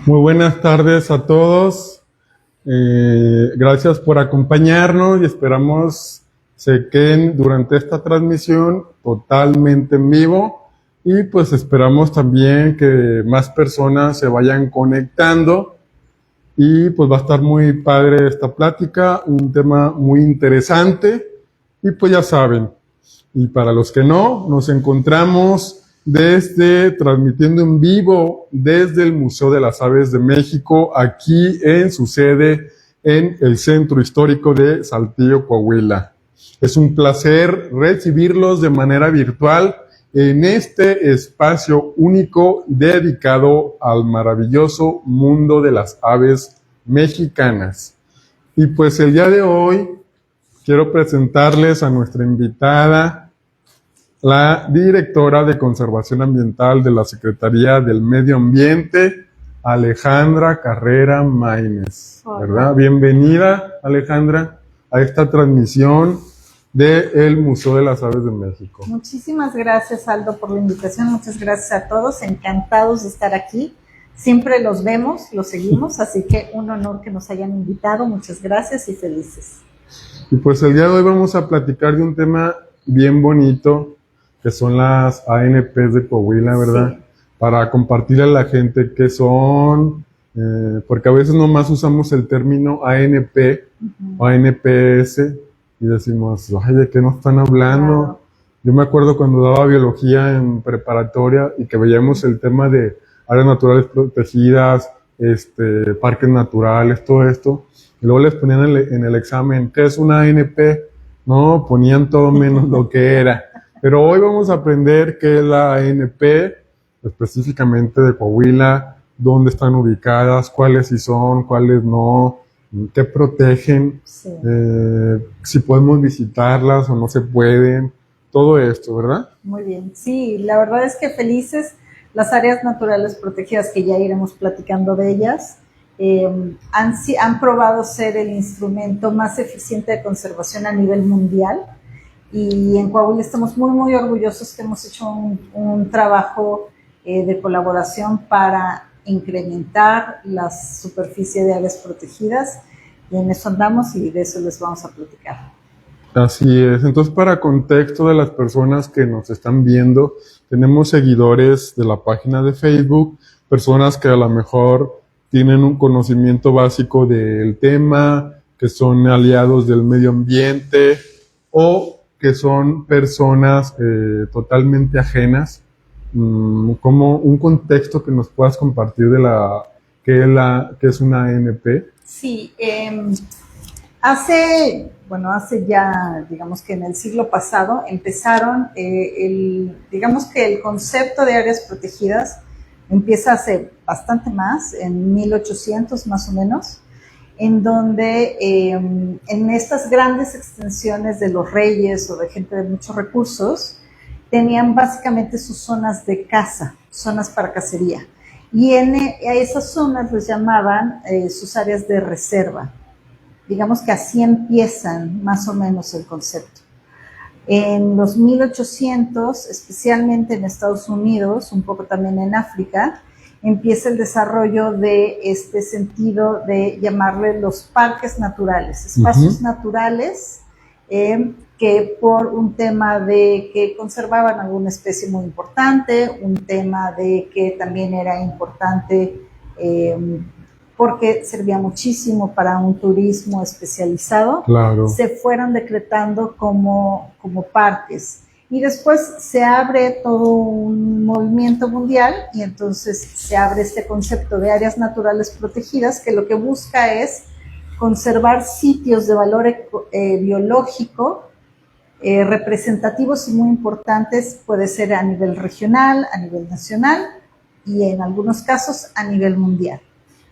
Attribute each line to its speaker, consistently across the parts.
Speaker 1: Muy buenas tardes a todos. Gracias por acompañarnos y esperamos se queden durante esta transmisión totalmente en vivo y pues esperamos también que más personas se vayan conectando y pues va a estar muy padre esta plática, un tema muy interesante y pues ya saben, y para los que no, nos encontramos transmitiendo en vivo desde el Museo de las Aves de México, aquí en su sede en el Centro Histórico de Saltillo, Coahuila. Es un placer recibirlos de manera virtual en este espacio único dedicado al maravilloso mundo de las aves mexicanas. Y pues el día de hoy quiero presentarles a nuestra invitada, la directora de Conservación Ambiental de la Secretaría del Medio Ambiente, Alejandra Carrera Maínez, ¿verdad? Bienvenida, Alejandra, a esta transmisión del Museo de las Aves de México.
Speaker 2: Muchísimas gracias, Aldo, por la invitación. Muchas gracias a todos, encantados de estar aquí. Siempre los vemos, los seguimos, así que un honor que nos hayan invitado. Muchas gracias y felices.
Speaker 1: Y pues el día de hoy vamos a platicar de un tema bien bonito, que son las ANPs de Coahuila, ¿verdad? Sí. Para compartirle a la gente qué son, porque a veces nomás usamos el término ANP o ANPS y decimos, ay, ¿de qué nos están hablando? Claro. Yo me acuerdo cuando daba biología en preparatoria y que veíamos el tema de áreas naturales protegidas, parques naturales, todo esto, y luego les ponían en el examen, ¿qué es una ANP? No, ponían todo menos lo que era. Pero hoy vamos a aprender qué es la ANP, específicamente de Coahuila, dónde están ubicadas, cuáles sí son, cuáles no, qué protegen, sí. Si podemos visitarlas o no se pueden, todo esto, ¿verdad?
Speaker 2: Muy bien, sí, la verdad es que felices las áreas naturales protegidas, que ya iremos platicando de ellas, han probado ser el instrumento más eficiente de conservación a nivel mundial. Y en Coahuila estamos muy, muy orgullosos que hemos hecho un trabajo de colaboración para incrementar la superficie de áreas protegidas, y en eso andamos y de eso les vamos a platicar.
Speaker 1: Así es. Entonces, para contexto de las personas que nos están viendo, tenemos seguidores de la página de Facebook, personas que a lo mejor tienen un conocimiento básico del tema, que son aliados del medio ambiente o que son personas totalmente ajenas, como un contexto que nos puedas compartir de qué es una ANP.
Speaker 2: Sí, hace ya, digamos que en el siglo pasado, empezaron, digamos que el concepto de áreas protegidas empieza hace bastante más, en 1800 más o menos, en donde en estas grandes extensiones de los reyes o de gente de muchos recursos, tenían básicamente sus zonas de caza, zonas para cacería. Y a esas zonas les llamaban sus áreas de reserva. Digamos que así empiezan más o menos el concepto. En los 1800, especialmente en Estados Unidos, un poco también en África, empieza el desarrollo de este sentido de llamarle los parques naturales, espacios naturales que por un tema de que conservaban alguna especie muy importante, un tema de que también era importante porque servía muchísimo para un turismo especializado, claro. Se fueron decretando como parques. Y después se abre todo un movimiento mundial y entonces se abre este concepto de áreas naturales protegidas, que lo que busca es conservar sitios de valor biológico representativos y muy importantes, puede ser a nivel regional, a nivel nacional y en algunos casos a nivel mundial.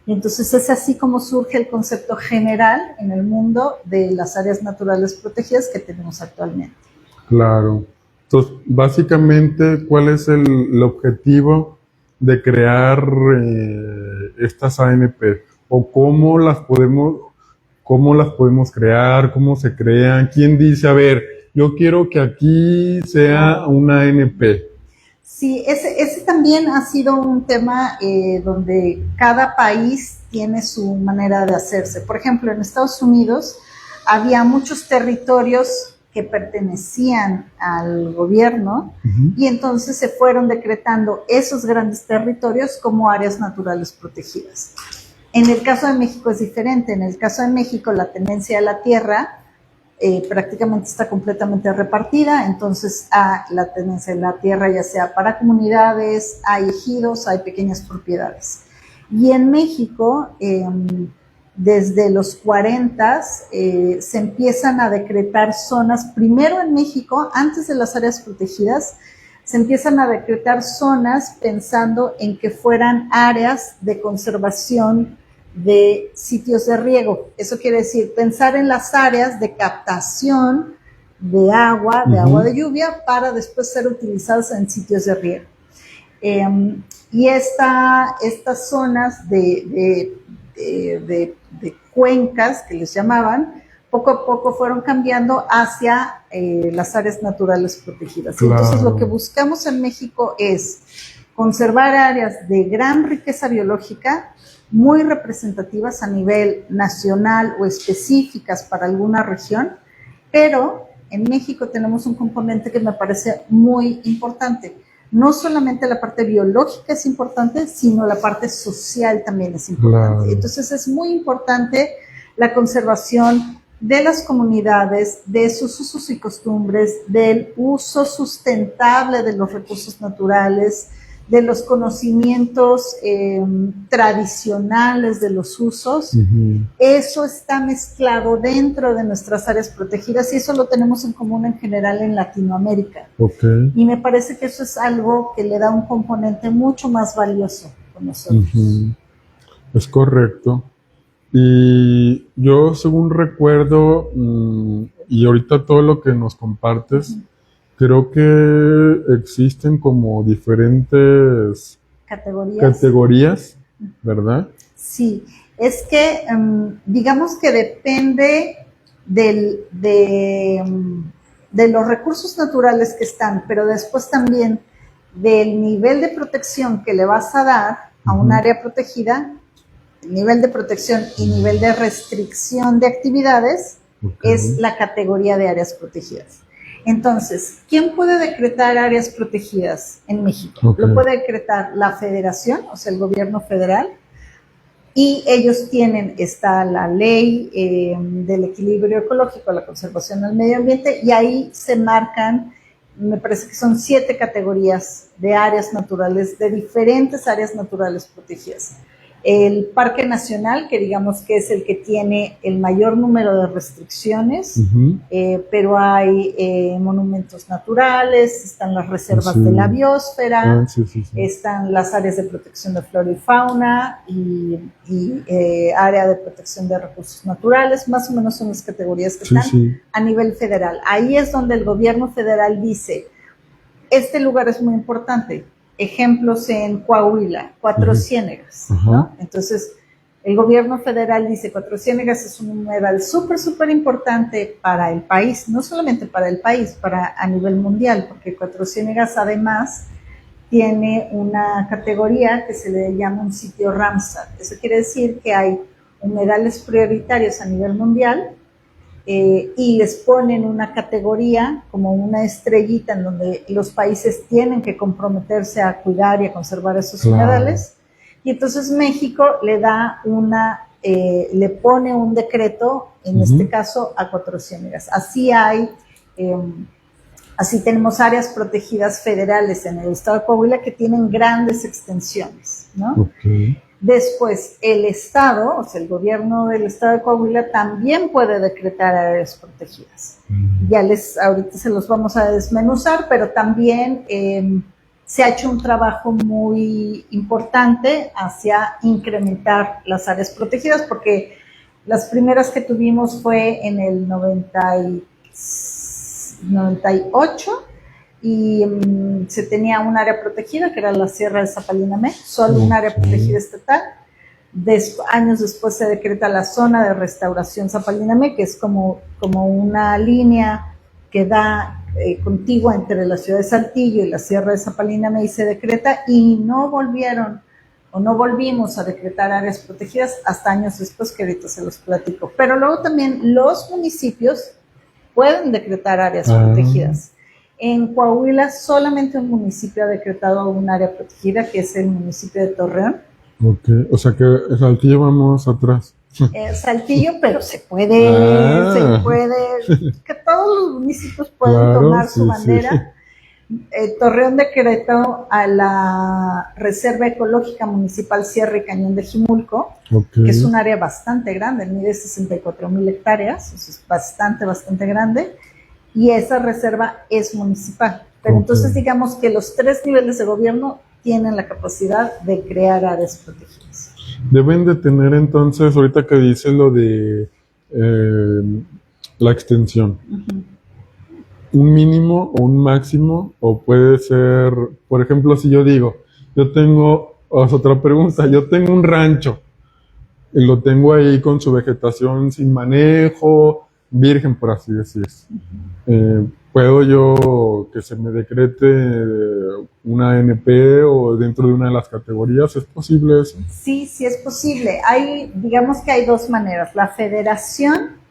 Speaker 2: Y entonces es así como surge el concepto general en el mundo de las áreas naturales protegidas que tenemos actualmente.
Speaker 1: Claro. Entonces, básicamente, ¿cuál es el objetivo de crear estas ANP? ¿O cómo las podemos crear? ¿Cómo se crean? ¿Quién dice, a ver, yo quiero que aquí sea una ANP?
Speaker 2: Sí, ese también ha sido un tema donde cada país tiene su manera de hacerse. Por ejemplo, en Estados Unidos había muchos territorios que pertenecían al gobierno y entonces se fueron decretando esos grandes territorios como áreas naturales protegidas. En el caso de México es diferente. En el caso de México la tenencia de la tierra prácticamente está completamente repartida, entonces la tenencia de la tierra ya sea para comunidades, hay ejidos, hay pequeñas propiedades. Y en México, desde los 40 se empiezan a decretar zonas, primero en México, antes de las áreas protegidas, se empiezan a decretar zonas pensando en que fueran áreas de conservación de sitios de riego. Eso quiere decir pensar en las áreas de captación de agua de lluvia para después ser utilizadas en sitios de riego. Y estas zonas de cuencas que les llamaban, poco a poco fueron cambiando hacia las áreas naturales protegidas. Claro. Entonces lo que buscamos en México es conservar áreas de gran riqueza biológica, muy representativas a nivel nacional o específicas para alguna región, pero en México tenemos un componente que me parece muy importante. No solamente la parte biológica es importante, sino la parte social también es importante. Claro. Entonces es muy importante la conservación de las comunidades, de sus usos y costumbres, del uso sustentable de los recursos naturales, de los conocimientos tradicionales de los usos. Eso está mezclado dentro de nuestras áreas protegidas y eso lo tenemos en común en general en Latinoamérica. Y me parece que eso es algo que le da un componente mucho más valioso con nosotros.
Speaker 1: Es correcto. Y yo, según recuerdo, y ahorita todo lo que nos compartes, creo que existen como diferentes categorías, ¿verdad?
Speaker 2: Sí, es que digamos que depende de los recursos naturales que están, pero después también del nivel de protección que le vas a dar a un área protegida, nivel de protección y nivel de restricción de actividades, es la categoría de áreas protegidas. Entonces, ¿quién puede decretar áreas protegidas en México? Lo puede decretar la federación, o sea, el gobierno federal, y ellos está la ley del equilibrio ecológico, la conservación del medio ambiente, y ahí se marcan, me parece que son 7 categorías de áreas naturales, de diferentes áreas naturales protegidas. El Parque Nacional, que digamos que es el que tiene el mayor número de restricciones, pero hay monumentos naturales, están las reservas de la biosfera, están las áreas de protección de flora y fauna y área de protección de recursos naturales, más o menos son las categorías que están a nivel federal. Ahí es donde el gobierno federal dice, este lugar es muy importante. Ejemplos en Coahuila, Cuatro Ciénegas, ¿no? Entonces, el gobierno federal dice Cuatro Ciénegas es un humedal súper importante para el país, no solamente para el país, a nivel mundial, porque Cuatro Ciénegas además tiene una categoría que se le llama un sitio Ramsar. Eso quiere decir que hay humedales prioritarios a nivel mundial y les ponen una categoría como una estrellita en donde los países tienen que comprometerse a cuidar y a conservar esos humedales. Y entonces México le da le pone un decreto, en este caso a Cuatro Ciénegas. Así tenemos áreas protegidas federales en el estado de Coahuila que tienen grandes extensiones, ¿no? Después, el Estado, o sea, el gobierno del Estado de Coahuila también puede decretar áreas protegidas. Ahorita se los vamos a desmenuzar, pero también se ha hecho un trabajo muy importante hacia incrementar las áreas protegidas, porque las primeras que tuvimos fue en el 98, y se tenía un área protegida que era la Sierra de Zapalinamé, solo un área protegida estatal. Años después se decreta la zona de restauración Zapalinamé, que es como una línea que da contigua entre la ciudad de Saltillo y la Sierra de Zapalinamé, y se decreta, y no volvimos a decretar áreas protegidas hasta años después, que ahorita se los platico. Pero luego también los municipios pueden decretar áreas protegidas. En Coahuila solamente un municipio ha decretado un área protegida, que es el municipio de Torreón.
Speaker 1: Ok, o sea que Saltillo vamos atrás.
Speaker 2: Saltillo, pero se puede, que todos los municipios pueden tomar su bandera. Torreón decretó a la Reserva Ecológica Municipal Sierra y Cañón de Jimulco, que es un área bastante grande, mide 64,000 hectáreas, eso es bastante grande, y esa reserva es municipal. Pero entonces digamos que los 3 niveles de gobierno tienen la capacidad de crear áreas protegidas.
Speaker 1: Deben de tener entonces, ahorita que dice lo de la extensión, un mínimo o un máximo, o puede ser, por ejemplo, si yo digo, otra pregunta, yo tengo un rancho y lo tengo ahí con su vegetación sin manejo, virgen, por así decir. ¿Puedo yo que se me decrete una ANP o dentro de una de las categorías? ¿Es posible eso?
Speaker 2: Sí, sí es posible. Digamos que hay 2 maneras. La federación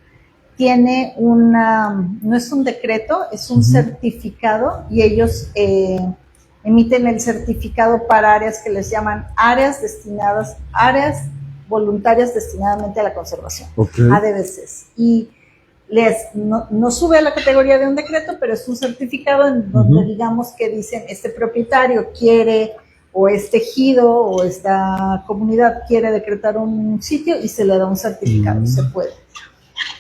Speaker 2: tiene no es un decreto, es un certificado, y ellos emiten el certificado para áreas que les llaman áreas voluntarias destinadamente a la conservación, ADVCs. Y no sube a la categoría de un decreto, pero es un certificado en donde digamos que dicen, este propietario quiere, o este ejido o esta comunidad quiere decretar un sitio, y se le da un certificado, se puede.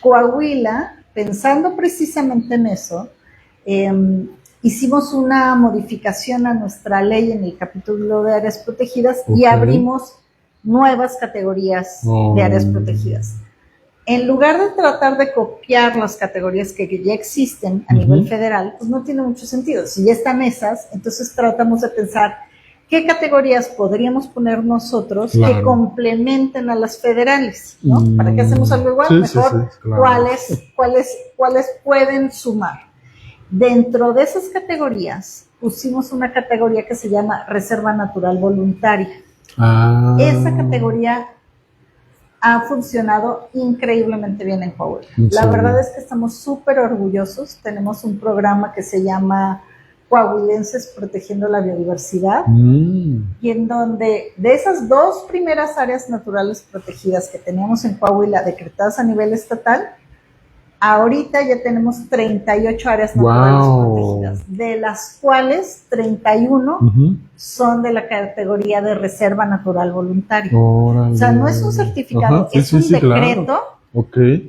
Speaker 2: Coahuila, pensando precisamente en eso, hicimos una modificación a nuestra ley en el capítulo de áreas protegidas y abrimos nuevas categorías de áreas protegidas. En lugar de tratar de copiar las categorías que ya existen a nivel federal, pues no tiene mucho sentido. Si ya están esas, entonces tratamos de pensar qué categorías podríamos poner nosotros que complementen a las federales, ¿no? ¿Para qué hacemos algo igual? Mejor, claro. ¿Cuáles pueden sumar? Dentro de esas categorías pusimos una categoría que se llama Reserva Natural Voluntaria. Esa categoría ha funcionado increíblemente bien en Coahuila. La verdad es que estamos súper orgullosos. Tenemos un programa que se llama Coahuilenses Protegiendo la Biodiversidad, y en donde de esas 2 primeras áreas naturales protegidas que teníamos en Coahuila decretadas a nivel estatal, ahorita ya tenemos 38 áreas naturales protegidas, de las cuales 31 son de la categoría de Reserva Natural Voluntaria. O sea, no es un certificado, es un decreto.
Speaker 1: Claro.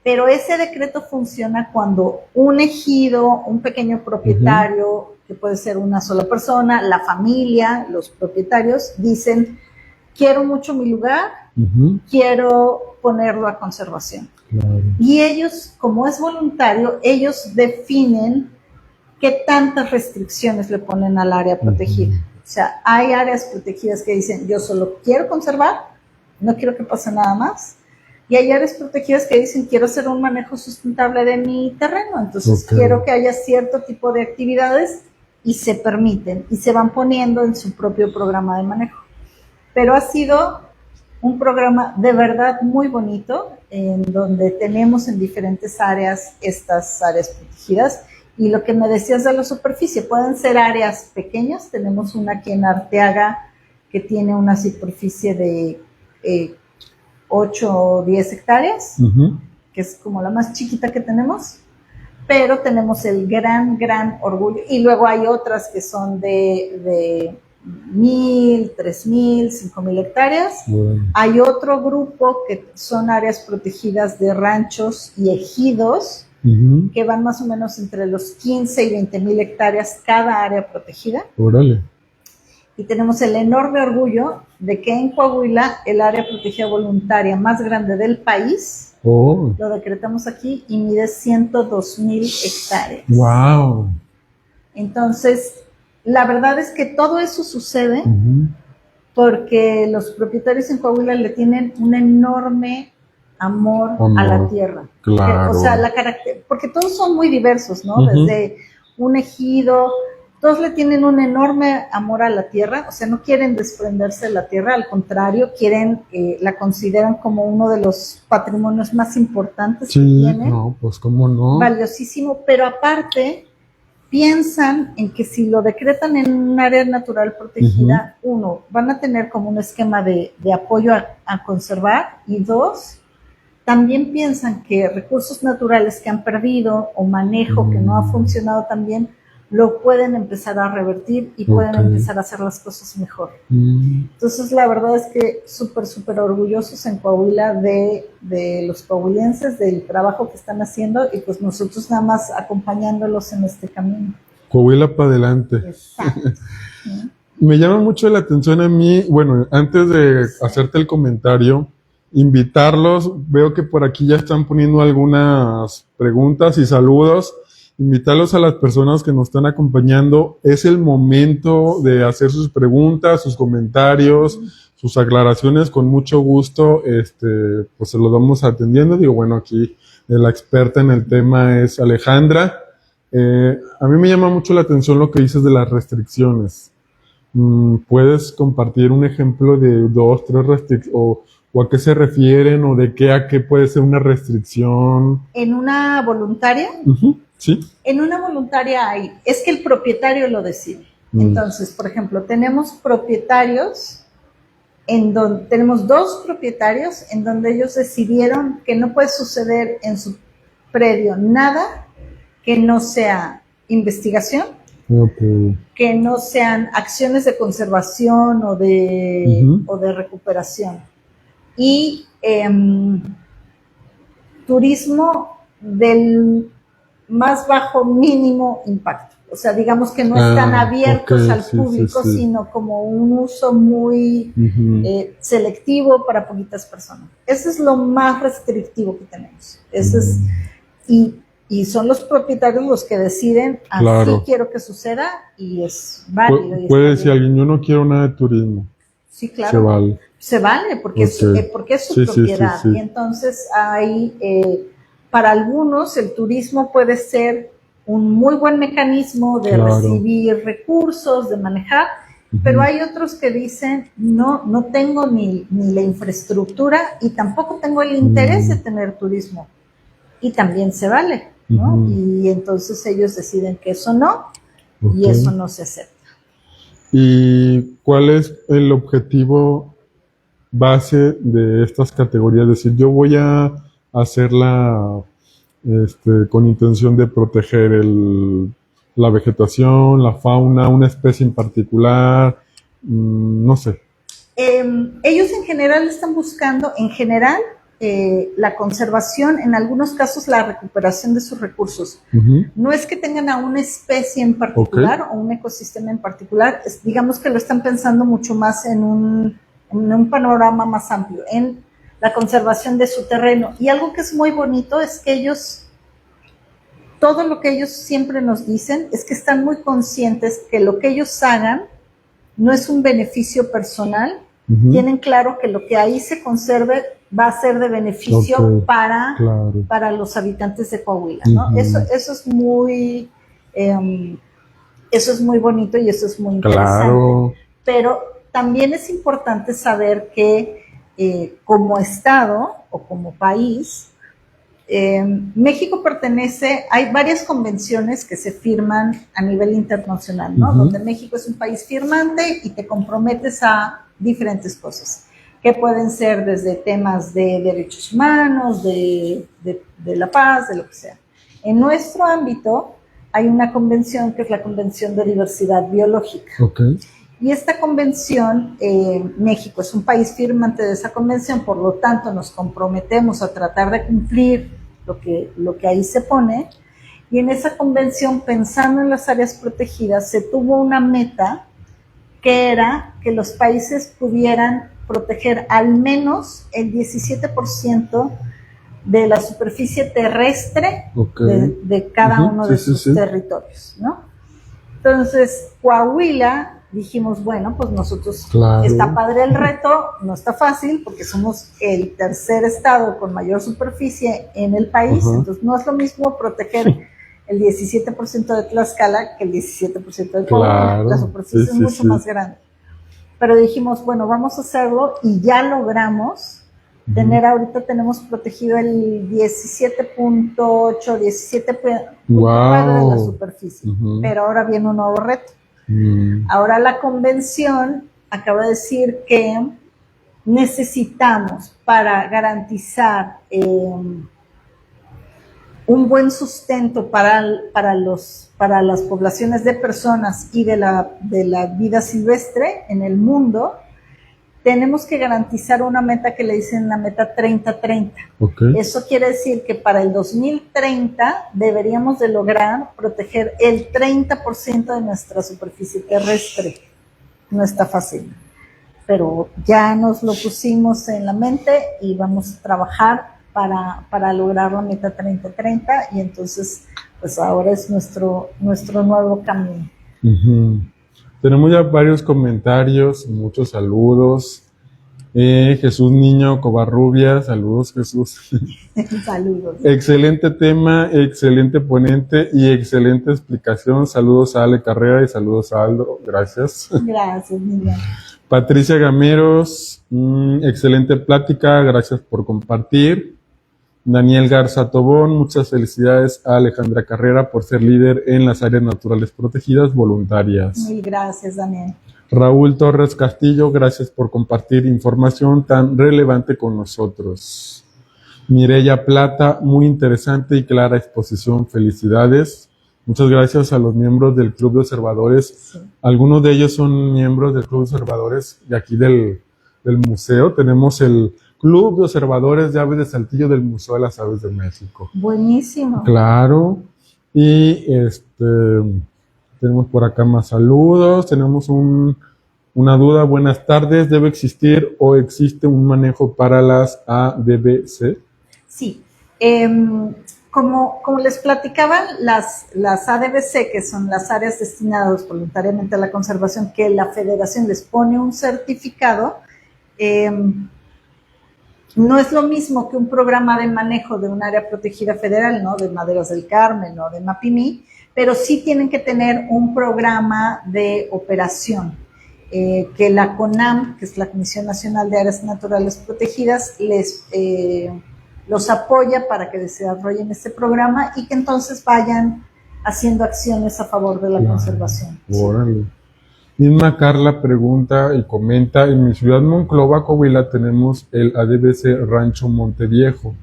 Speaker 2: Pero ese decreto funciona cuando un ejido, un pequeño propietario, que puede ser una sola persona, la familia, los propietarios, dicen, quiero mucho mi lugar, quiero ponerlo a conservación. Claro. Y ellos, como es voluntario, ellos definen qué tantas restricciones le ponen al área protegida. O sea, hay áreas protegidas que dicen, yo solo quiero conservar, no quiero que pase nada más. Y hay áreas protegidas que dicen, quiero hacer un manejo sustentable de mi terreno, entonces quiero que haya cierto tipo de actividades, y se permiten, y se van poniendo en su propio programa de manejo. Pero ha sido un programa de verdad muy bonito, en donde tenemos en diferentes áreas estas áreas protegidas. Y lo que me decías de la superficie, pueden ser áreas pequeñas. Tenemos una aquí en Arteaga que tiene una superficie de 8 o 10 hectáreas, que es como la más chiquita que tenemos, pero tenemos el gran orgullo. Y luego hay otras que son de 1,000, 3,000, 5,000 hectáreas. Hay otro grupo que son áreas protegidas de ranchos y ejidos, que van más o menos entre los 15 y 20,000 hectáreas cada área protegida. Y tenemos el enorme orgullo de que en Coahuila el área protegida voluntaria más grande del país lo decretamos aquí, y mide 102,000 hectáreas. ¡Wow! Entonces, la verdad es que todo eso sucede porque los propietarios en Coahuila le tienen un enorme amor
Speaker 1: Amor,
Speaker 2: a la tierra.
Speaker 1: claro.
Speaker 2: O sea, porque todos son muy diversos, ¿no?
Speaker 1: Ujú.
Speaker 2: Desde un ejido, todos le tienen un enorme amor a la tierra, o sea, no quieren desprenderse de la tierra, al contrario, la consideran como uno de los patrimonios más importantes que
Speaker 1: Sí,
Speaker 2: tienen,
Speaker 1: no, pues cómo no.
Speaker 2: valiosísimo, pero aparte piensan en que si lo decretan en un área natural protegida, uno, van a tener como un esquema de apoyo a conservar, y dos, también piensan que recursos naturales que han perdido o manejo que no ha funcionado tan bien, lo pueden empezar a revertir y pueden empezar a hacer las cosas mejor. Entonces, la verdad es que súper orgullosos en Coahuila de los coahuilenses, del trabajo que están haciendo, y pues nosotros nada más acompañándolos en este camino.
Speaker 1: Coahuila para adelante.
Speaker 2: Exacto.
Speaker 1: Me llama mucho la atención a mí, bueno, antes de hacerte el comentario, invitarlos, veo que por aquí ya están poniendo algunas preguntas y saludos, invitarlos a las personas que nos están acompañando, es el momento de hacer sus preguntas, sus comentarios, sus aclaraciones, con mucho gusto, pues se los vamos atendiendo. Digo, bueno, aquí la experta en el tema es Alejandra. A mí me llama mucho la atención lo que dices de las restricciones. ¿Puedes compartir un ejemplo de 2, 3 restricciones o a qué se refieren o de qué a qué puede ser una restricción?
Speaker 2: ¿En una voluntaria?
Speaker 1: Sí.
Speaker 2: En una voluntaria es que el propietario lo decide. Entonces, por ejemplo, tenemos propietarios tenemos 2 propietarios en donde ellos decidieron que no puede suceder en su predio nada que no sea investigación, que no sean acciones de conservación o de recuperación, y turismo del más bajo mínimo impacto. O sea, digamos que no están abiertos al público, sino como un uso muy selectivo para poquitas personas. Eso es lo más restrictivo que tenemos. Eso es, y son los propietarios los que deciden, así quiero que suceda, y es válido.
Speaker 1: Puede decir alguien, yo no quiero nada de turismo.
Speaker 2: Sí, claro.
Speaker 1: Se vale.
Speaker 2: Se vale, porque es su propiedad. Y entonces para algunos el turismo puede ser un muy buen mecanismo de recibir recursos, de manejar, pero hay otros que dicen, no tengo ni la infraestructura y tampoco tengo el interés de tener turismo. Y también se vale, ¿no? Y entonces ellos deciden que eso no, y eso no se acepta. ¿Y
Speaker 1: cuál es el objetivo base de estas categorías? Es decir, yo voy a hacerla con intención de proteger la vegetación, la fauna, una especie en particular, no sé.
Speaker 2: Ellos en general están buscando, la conservación, en algunos casos la recuperación de sus recursos. No es que tengan a una especie en particular o un ecosistema en particular, digamos que lo están pensando mucho más en un panorama más amplio, en la conservación de su terreno. Y algo que es muy bonito es que todo lo que ellos siempre nos dicen es que están muy conscientes que lo que ellos hagan no es un beneficio personal. Tienen claro que lo que ahí se conserve va a ser de beneficio para los habitantes de Coahuila, ¿no? Eso es muy bonito y eso es muy interesante. Pero también es importante saber que como Estado o como país, México hay varias convenciones que se firman a nivel internacional, ¿no? Donde México es un país firmante y te comprometes a diferentes cosas, que pueden ser desde temas de derechos humanos, de la paz, de lo que sea. En nuestro ámbito hay una convención que es la Convención de Diversidad Biológica. Y esta convención, México es un país firmante de esa convención, por lo tanto nos comprometemos a tratar de cumplir lo que ahí se pone. Y en esa convención, pensando en las áreas protegidas, se tuvo una meta que era que los países pudieran proteger al menos el 17% de la superficie terrestre de cada uno de sus territorios, ¿no? Entonces, Coahuila dijimos, bueno, pues nosotros,
Speaker 1: Claro.
Speaker 2: está padre el reto, no está fácil porque somos el tercer estado con mayor superficie en el país,
Speaker 1: Ajá.
Speaker 2: entonces no es lo mismo proteger el 17% de Tlaxcala que el 17% de Coahuila,
Speaker 1: Claro.
Speaker 2: la superficie
Speaker 1: Sí,
Speaker 2: es
Speaker 1: sí,
Speaker 2: mucho
Speaker 1: sí.
Speaker 2: más grande. Pero dijimos, bueno, vamos a hacerlo y ya logramos tener, ahorita tenemos protegido el 17.8, 17.9 de la superficie, pero ahora viene un nuevo reto. Ahora la convención acaba de decir que necesitamos para garantizar un buen sustento para las poblaciones de personas y de la vida silvestre en el mundo, tenemos que garantizar una meta que le dicen la meta 30-30.
Speaker 1: Okay.
Speaker 2: Eso quiere decir que para el 2030 deberíamos de lograr proteger el 30% de nuestra superficie terrestre. No está fácil, pero ya nos lo pusimos en la mente y vamos a trabajar para lograr la meta 30-30 y entonces pues ahora es nuestro nuevo camino.
Speaker 1: Tenemos ya varios comentarios, muchos saludos. Jesús Niño Covarrubias, saludos Jesús.
Speaker 2: Saludos.
Speaker 1: Excelente tema, excelente ponente y excelente explicación. Saludos a Ale Carrera y saludos a Aldo, gracias.
Speaker 2: Gracias, Miriam.
Speaker 1: Patricia Gameros, excelente plática, gracias por compartir. Daniel Garza Tobón, muchas felicidades a Alejandra Carrera por ser líder en las áreas naturales protegidas voluntarias.
Speaker 2: Mil gracias, Daniel.
Speaker 1: Raúl Torres Castillo, gracias por compartir información tan relevante con nosotros. Mireya Plata, muy interesante y clara exposición, felicidades. Muchas gracias a los miembros del Club de Observadores. Sí. Algunos de ellos son miembros del Club de Observadores de aquí del museo. Tenemos el Club de Observadores de Aves de Saltillo del Museo de las Aves de México.
Speaker 2: Buenísimo.
Speaker 1: Claro. Y tenemos por acá más saludos. Tenemos una duda. Buenas tardes. ¿Debe existir o existe un manejo para las ADBC?
Speaker 2: Sí. Como les platicaba, las ADBC, que son las áreas destinadas voluntariamente a la conservación, que la Federación les pone un certificado, no es lo mismo que un programa de manejo de un área protegida federal, ¿no? De Maderas del Carmen o de Mapimí, pero sí tienen que tener un programa de operación que la CONAM, que es la Comisión Nacional de Áreas Naturales Protegidas, los apoya para que desarrollen este programa y que entonces vayan haciendo acciones a favor de la conservación.
Speaker 1: Órale. Misma Carla pregunta y comenta, en mi ciudad Monclova, Coahuila, tenemos el ADBC Rancho Monteviejo.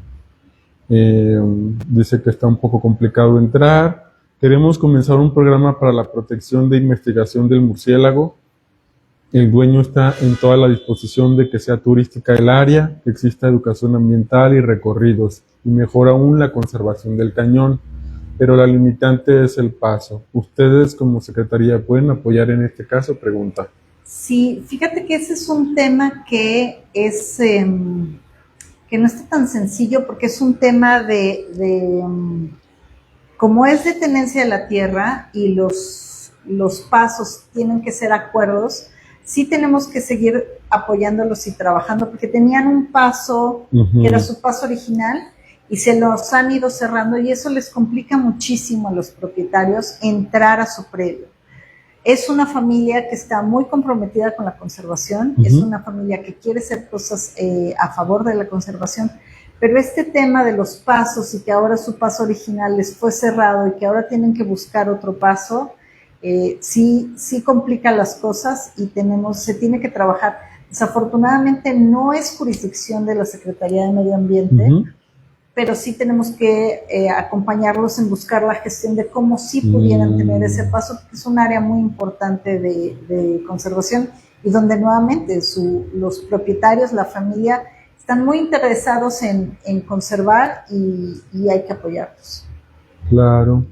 Speaker 1: Dice que está un poco complicado entrar. Queremos comenzar un programa para la protección de investigación del murciélago. El dueño está en toda la disposición de que sea turística el área, que exista educación ambiental y recorridos, y mejor aún la conservación del cañón. Pero la limitante es el paso. ¿Ustedes como Secretaría pueden apoyar en este caso? Pregunta.
Speaker 2: Sí, fíjate que ese es un tema que es que no está tan sencillo porque es un tema como es de tenencia de la tierra y los pasos tienen que ser acuerdos, sí tenemos que seguir apoyándolos y trabajando porque tenían un paso que era su paso original y se los han ido cerrando y eso les complica muchísimo a los propietarios entrar a su predio. Es una familia que está muy comprometida con la conservación, es una familia que quiere hacer cosas a favor de la conservación, pero este tema de los pasos y que ahora su paso original les fue cerrado y que ahora tienen que buscar otro paso, sí complica las cosas y se tiene que trabajar. Desafortunadamente no es jurisdicción de la Secretaría de Medio Ambiente, pero sí tenemos que acompañarlos en buscar la gestión de cómo sí pudieran tener ese paso, porque es un área muy importante de conservación y donde nuevamente los propietarios, la familia, están muy interesados en conservar y hay que apoyarlos.
Speaker 1: Claro.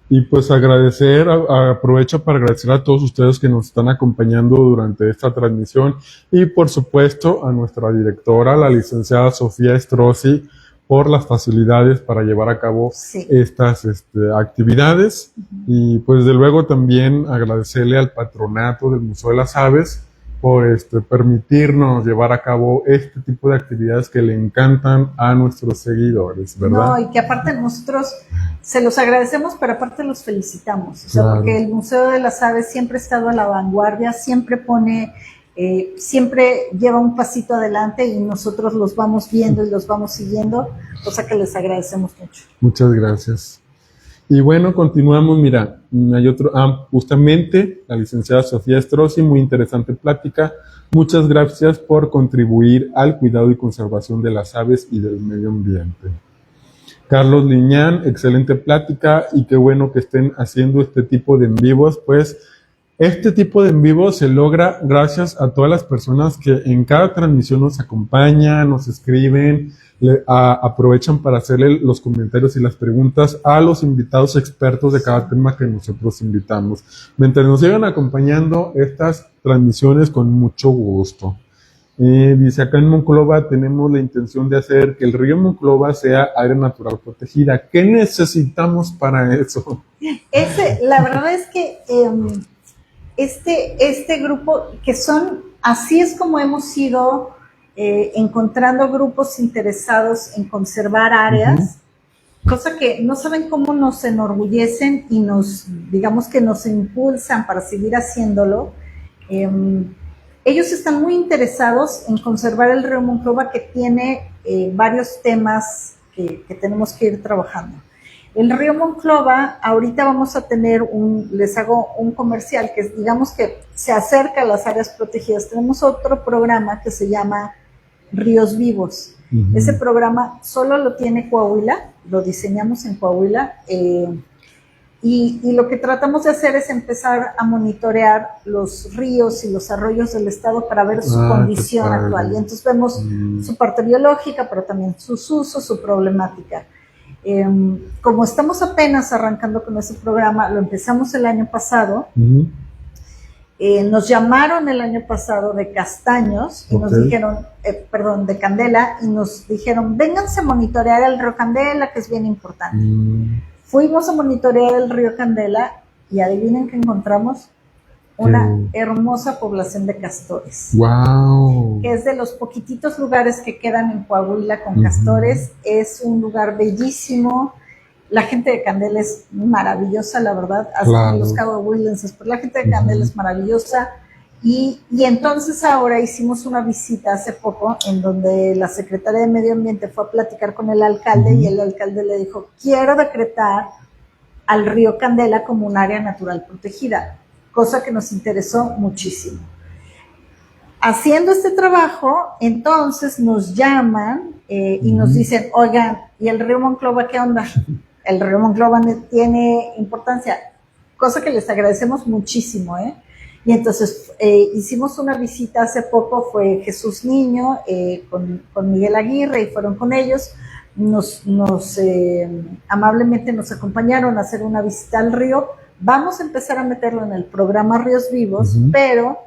Speaker 1: Y pues aprovecho para agradecer a todos ustedes que nos están acompañando durante esta transmisión y por supuesto a nuestra directora, la licenciada Sofía Strozzi, por las facilidades para llevar a cabo
Speaker 2: Sí.
Speaker 1: estas actividades. Y pues de luego también agradecerle al patronato del Museo de las Aves por permitirnos llevar a cabo este tipo de actividades que le encantan a nuestros seguidores, ¿verdad?
Speaker 2: No, y que aparte nosotros se los agradecemos, pero aparte los felicitamos, o sea,
Speaker 1: Claro.
Speaker 2: porque el Museo de las Aves siempre ha estado a la vanguardia, siempre pone, siempre lleva un pasito adelante y nosotros los vamos viendo y los vamos siguiendo, cosa que les agradecemos mucho.
Speaker 1: Muchas gracias. Y bueno, continuamos, mira, hay otro, justamente la licenciada Sofía Strozzi, muy interesante plática. Muchas gracias por contribuir al cuidado y conservación de las aves y del medio ambiente. Carlos Liñán, excelente plática y qué bueno que estén haciendo este tipo de en vivos, pues este tipo de en vivo se logra gracias a todas las personas que en cada transmisión nos acompañan, nos escriben, aprovechan para hacerle los comentarios y las preguntas a los invitados expertos de cada tema que nosotros invitamos. Mientras nos sigan acompañando estas transmisiones con mucho gusto. Dice, acá en Monclova tenemos la intención de hacer que el río Monclova sea área natural protegida. ¿Qué necesitamos para eso?
Speaker 2: La verdad es que este grupo, que son, así es como hemos ido encontrando grupos interesados en conservar áreas, cosa que no saben cómo nos enorgullecen y digamos que nos impulsan para seguir haciéndolo. Ellos están muy interesados en conservar el río Monclova, que tiene varios temas que tenemos que ir trabajando. El río Monclova, ahorita vamos a tener les hago un comercial que digamos que se acerca a las áreas protegidas. Tenemos otro programa que se llama Ríos Vivos. Ese programa solo lo tiene Coahuila, lo diseñamos en Coahuila, y lo que tratamos de hacer es empezar a monitorear los ríos y los arroyos del estado para ver su condición actual. Y entonces vemos su parte biológica, pero también sus usos, su problemática. Como estamos apenas arrancando con ese programa, lo empezamos el año pasado, nos llamaron el año pasado de Castaños y nos dijeron, de Candela, y nos dijeron, vénganse a monitorear el río Candela, que es bien importante. Fuimos a monitorear el río Candela y adivinen qué encontramos, una hermosa población de castores.
Speaker 1: ¡Wow!
Speaker 2: Que es de los poquititos lugares que quedan en Coahuila con castores. Es un lugar bellísimo. La gente de Candela es maravillosa, la verdad. Hasta los coahuilenses, pero la gente de Candela es maravillosa. Y entonces ahora hicimos una visita hace poco en donde la Secretaría de Medio Ambiente fue a platicar con el alcalde y el alcalde le dijo, quiero decretar al río Candela como un área natural protegida, cosa que nos interesó muchísimo. Haciendo este trabajo, entonces nos llaman y nos dicen, oigan, ¿y el río Monclova qué onda? El río Monclova tiene importancia, cosa que les agradecemos muchísimo, Y entonces hicimos una visita hace poco, fue Jesús Niño con Miguel Aguirre y fueron con ellos, amablemente nos acompañaron a hacer una visita al río. Vamos a empezar a meterlo en el programa Ríos Vivos, pero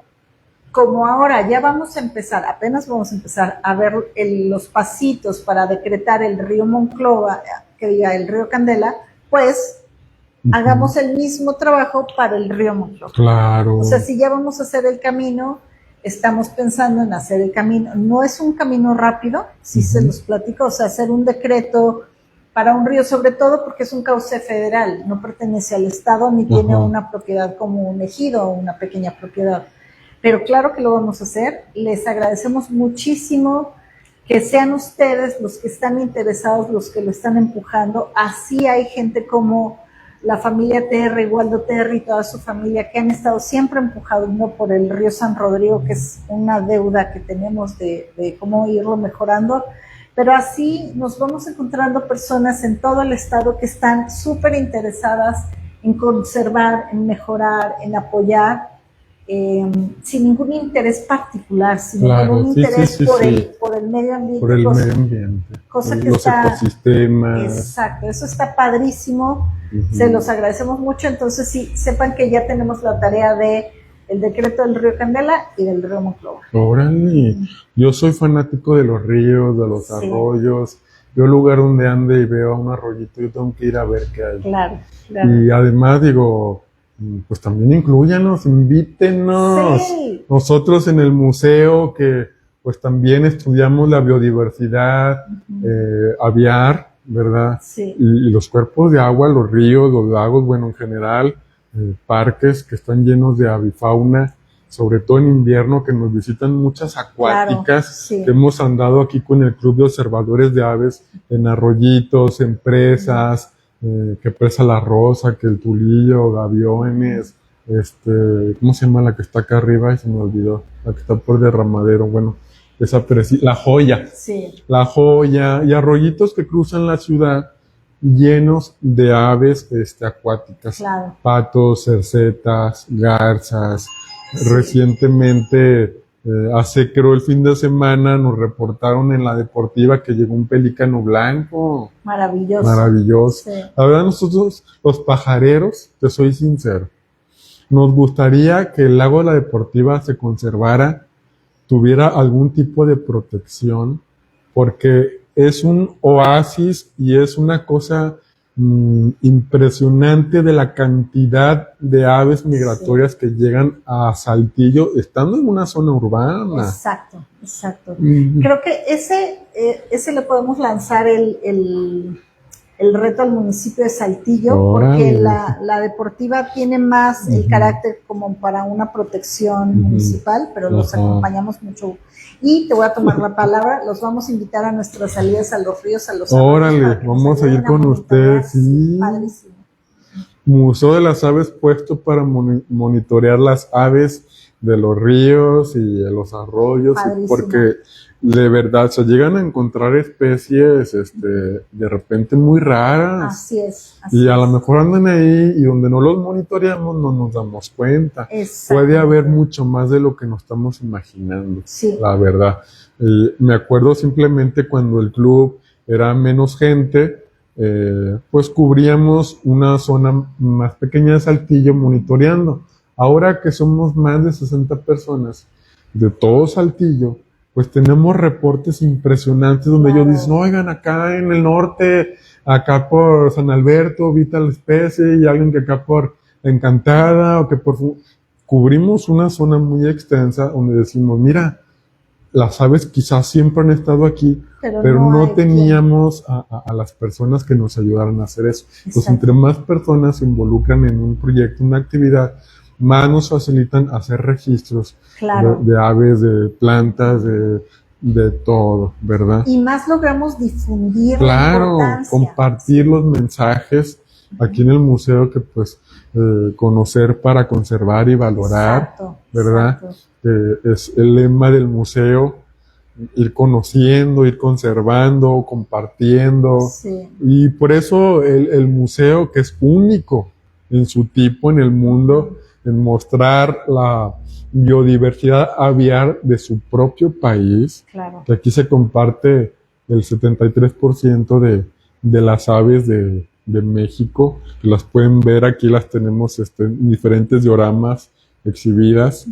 Speaker 2: como ahora ya apenas vamos a empezar a ver los pasitos para decretar el río Monclova, que diga el río Candela, pues hagamos el mismo trabajo para el río Monclova.
Speaker 1: Claro.
Speaker 2: O sea, si ya vamos a hacer el camino, estamos pensando en hacer el camino. No es un camino rápido, si se los platico, o sea, hacer un decreto para un río, sobre todo porque es un cauce federal, no pertenece al estado ni tiene una propiedad como un ejido o una pequeña propiedad. Pero claro que lo vamos a hacer. Les agradecemos muchísimo que sean ustedes los que están interesados, los que lo están empujando. Así hay gente como la familia Terry, Waldo Terry y toda su familia que han estado siempre empujando por el río San Rodrigo, que es una deuda que tenemos de cómo irlo mejorando. Pero así nos vamos encontrando personas en todo el estado que están súper interesadas en conservar, en mejorar, en apoyar, sin ningún interés particular, sin ningún interés por el medio ambiente.
Speaker 1: Por el medio ambiente.
Speaker 2: Cosa que
Speaker 1: los ecosistemas.
Speaker 2: Exacto, eso está padrísimo. Se los agradecemos mucho. Entonces sí, sepan que ya tenemos la tarea de el decreto del río Candela y del río Monclova.
Speaker 1: Órale, yo soy fanático de los ríos, de los arroyos, yo lugar donde ande y veo un arroyito, yo tengo que ir a ver qué hay.
Speaker 2: Claro, claro.
Speaker 1: Y además digo, pues también inclúyanos, invítenos.
Speaker 2: Sí.
Speaker 1: Nosotros en el museo que pues también estudiamos la biodiversidad aviar, ¿verdad?
Speaker 2: Sí.
Speaker 1: Y los cuerpos de agua, los ríos, los lagos, bueno, en general, parques que están llenos de avifauna, sobre todo en invierno, que nos visitan muchas acuáticas,
Speaker 2: Claro, sí.
Speaker 1: que hemos andado aquí con el Club de Observadores de Aves, en arroyitos, en presas, que presa La Rosa, que el Tulillo, gaviones, ¿cómo se llama la que está acá arriba? Y se me olvidó, la que está por Derramadero, bueno, esa La Joya.
Speaker 2: Sí.
Speaker 1: La Joya, y arroyitos que cruzan la ciudad llenos de aves acuáticas.
Speaker 2: Claro.
Speaker 1: Patos, cercetas, garzas.
Speaker 2: Sí.
Speaker 1: Recientemente, creo el fin de semana, nos reportaron en la deportiva que llegó un pelícano blanco.
Speaker 2: Maravilloso.
Speaker 1: Maravilloso.
Speaker 2: Sí.
Speaker 1: La verdad, nosotros, los pajareros, te soy sincero, nos gustaría que el lago de la deportiva se conservara, tuviera algún tipo de protección, porque es un oasis y es una cosa impresionante de la cantidad de aves migratorias que llegan a Saltillo estando en una zona urbana.
Speaker 2: Exacto, exacto. Creo que ese le podemos lanzar el reto al municipio de Saltillo, porque la deportiva tiene más el carácter como para una protección municipal, pero los acompañamos mucho. Y te voy a tomar la palabra, los vamos a invitar a nuestras salidas a los ríos, a los
Speaker 1: Órale, vamos a ir con ustedes, sí.
Speaker 2: Padrísimo.
Speaker 1: Museo de las Aves puesto para monitorear las aves de los ríos y de los arroyos, porque de verdad se llegan a encontrar especies de repente muy raras.
Speaker 2: Así es.
Speaker 1: Y a lo mejor andan ahí y donde no los monitoreamos no nos damos cuenta. Puede haber mucho más de lo que nos estamos imaginando,
Speaker 2: sí.
Speaker 1: La verdad. Me acuerdo simplemente cuando el club era menos gente, pues cubríamos una zona más pequeña de Saltillo monitoreando. Ahora que somos más de 60 personas de todo Saltillo, pues tenemos reportes impresionantes donde ellos dicen, oigan, acá en el norte, acá por San Alberto, vi tal especie, y alguien que acá por Encantada, o que cubrimos una zona muy extensa donde decimos, mira, las aves quizás siempre han estado aquí, pero no teníamos a las personas que nos ayudaran a hacer eso. Entonces, entre más personas se involucran en un proyecto, una actividad, más nos facilitan hacer registros de aves, de plantas, de todo, ¿verdad?
Speaker 2: Y más logramos difundir la importancia.
Speaker 1: Compartir los mensajes aquí en el museo, que pues conocer para conservar y valorar, ¿verdad? Es el lema del museo, ir conociendo, ir conservando, compartiendo.
Speaker 2: Sí.
Speaker 1: Y por eso el museo, que es único en su tipo en el mundo, en mostrar la biodiversidad aviar de su propio país, que aquí se comparte el 73% de las aves de México, que las pueden ver aquí, las tenemos en diferentes dioramas exhibidas.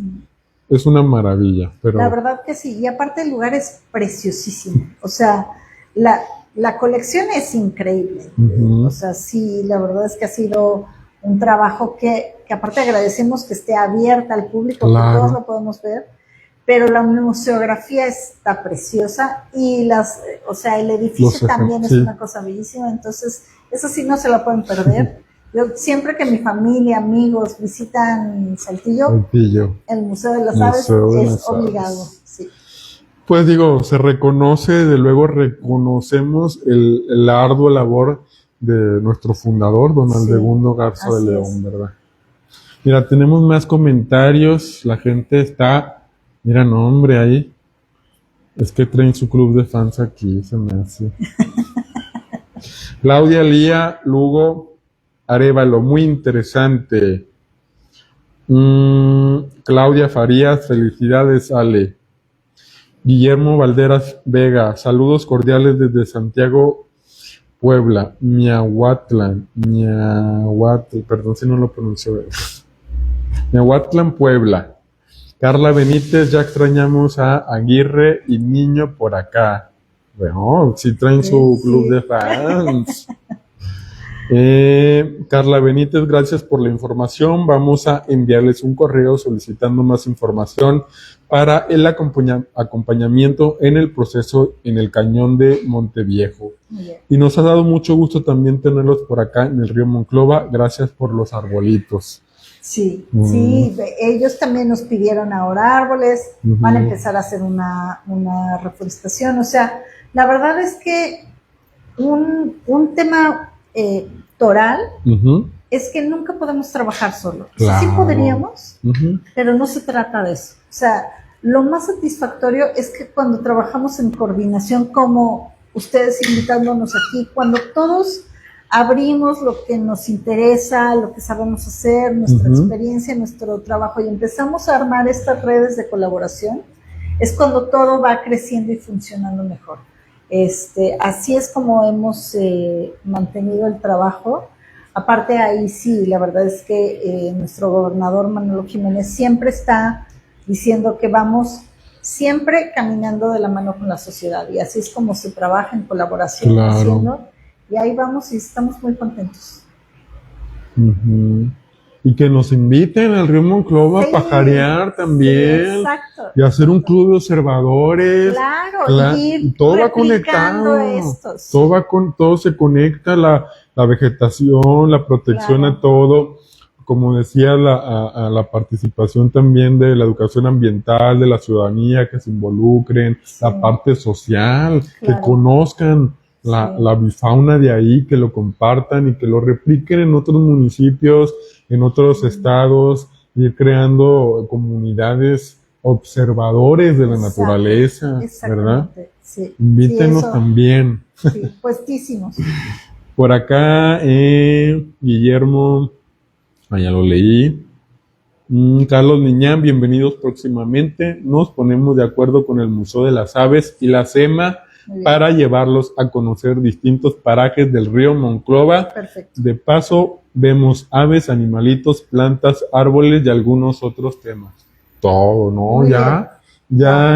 Speaker 1: Es una maravilla. Pero
Speaker 2: la verdad que sí, y aparte el lugar es preciosísimo, o sea, la colección es increíble, o sea, sí, la verdad es que ha sido un trabajo que aparte agradecemos que esté abierta al público, que todos lo podemos ver, pero la museografía está preciosa y o sea, el edificio también es una cosa bellísima, entonces eso sí no se lo pueden perder. Yo siempre que mi familia, amigos visitan Saltillo, el Museo de las Aves es obligado. Sí.
Speaker 1: Pues digo, se reconoce, de luego reconocemos el arduo labor de nuestro fundador, don Aldegundo Garza de León, ¿verdad? Mira, tenemos más comentarios, la gente está, mira, no hombre, ahí, es que traen su club de fans aquí, se me hace. Claudia Lía Lugo Arévalo, muy interesante. Claudia Farías, felicidades, Ale. Guillermo Valderas Vega, saludos cordiales desde Santiago, Puebla. Miahuatlán, perdón si no lo pronuncio bien. Miahuatlán, Puebla. Carla Benítez, ya extrañamos a Aguirre y Niño por acá. Bueno, sí traen su club
Speaker 2: Sí.
Speaker 1: de fans. Carla Benítez, gracias por la información. Vamos a enviarles un correo solicitando más información para el acompañamiento en el proceso en el cañón de Monteviejo.
Speaker 2: Muy bien.
Speaker 1: Y nos ha dado mucho gusto también tenerlos por acá en el río Monclova. Gracias por los arbolitos.
Speaker 2: Sí, sí, ellos también nos pidieron ahora árboles, van a empezar a hacer una reforestación. O sea, la verdad es que un tema toral es que nunca podemos trabajar solo. O sea, sí podríamos, pero no se trata de eso. O sea, lo más satisfactorio es que cuando trabajamos en coordinación, como ustedes invitándonos aquí, cuando todos abrimos lo que nos interesa, lo que sabemos hacer, nuestra experiencia, nuestro trabajo, y empezamos a armar estas redes de colaboración, es cuando todo va creciendo y funcionando mejor. Así es como hemos mantenido el trabajo. Aparte ahí sí, la verdad es que nuestro gobernador Manolo Jiménez siempre está diciendo que vamos siempre caminando de la mano con la sociedad, y así es como se trabaja en colaboración,
Speaker 1: claro,
Speaker 2: haciendo, y ahí vamos y estamos muy contentos.
Speaker 1: Y que nos inviten al río Monclova a pajarear también, y hacer un club de observadores.
Speaker 2: Claro, y
Speaker 1: todo va conectado,
Speaker 2: estos.
Speaker 1: Todo se conecta, la vegetación, la protección a todo. Como decía, a la participación también de la educación ambiental, de la ciudadanía, que se involucren, la parte social, que conozcan la bifauna de ahí, que lo compartan y que lo repliquen en otros municipios, en otros estados, ir creando comunidades observadores de la naturaleza, ¿verdad?
Speaker 2: Sí.
Speaker 1: Invítenos también.
Speaker 2: Sí, puestísimos.
Speaker 1: Por acá, Guillermo, ya lo leí. Carlos Liñán, bienvenidos próximamente. Nos ponemos de acuerdo con el Museo de las Aves y la SEMA para llevarlos a conocer distintos parajes del río Monclova.
Speaker 2: Perfecto.
Speaker 1: De paso, vemos aves, animalitos, plantas, árboles y algunos otros temas. Todo, ¿no?
Speaker 2: Muy
Speaker 1: ya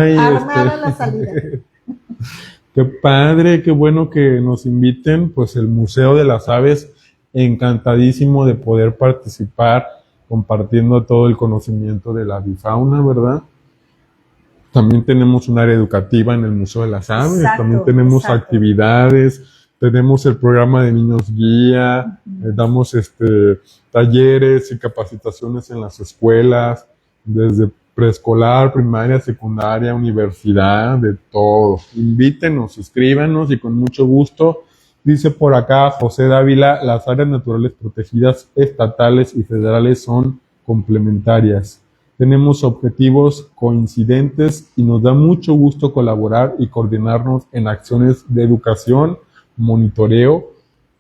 Speaker 2: hay. Armada la salida.
Speaker 1: Qué padre, qué bueno que nos inviten, pues el Museo de las Aves, encantadísimo de poder participar, compartiendo todo el conocimiento de la avifauna, ¿verdad? También tenemos un área educativa en el Museo de las Aves, también tenemos actividades, tenemos el programa de niños guía, damos talleres y capacitaciones en las escuelas, desde preescolar, primaria, secundaria, universidad, de todo. Invítenos, inscríbanos y con mucho gusto. Dice por acá José Dávila, las áreas naturales protegidas estatales y federales son complementarias. Tenemos objetivos coincidentes y nos da mucho gusto colaborar y coordinarnos en acciones de educación, monitoreo,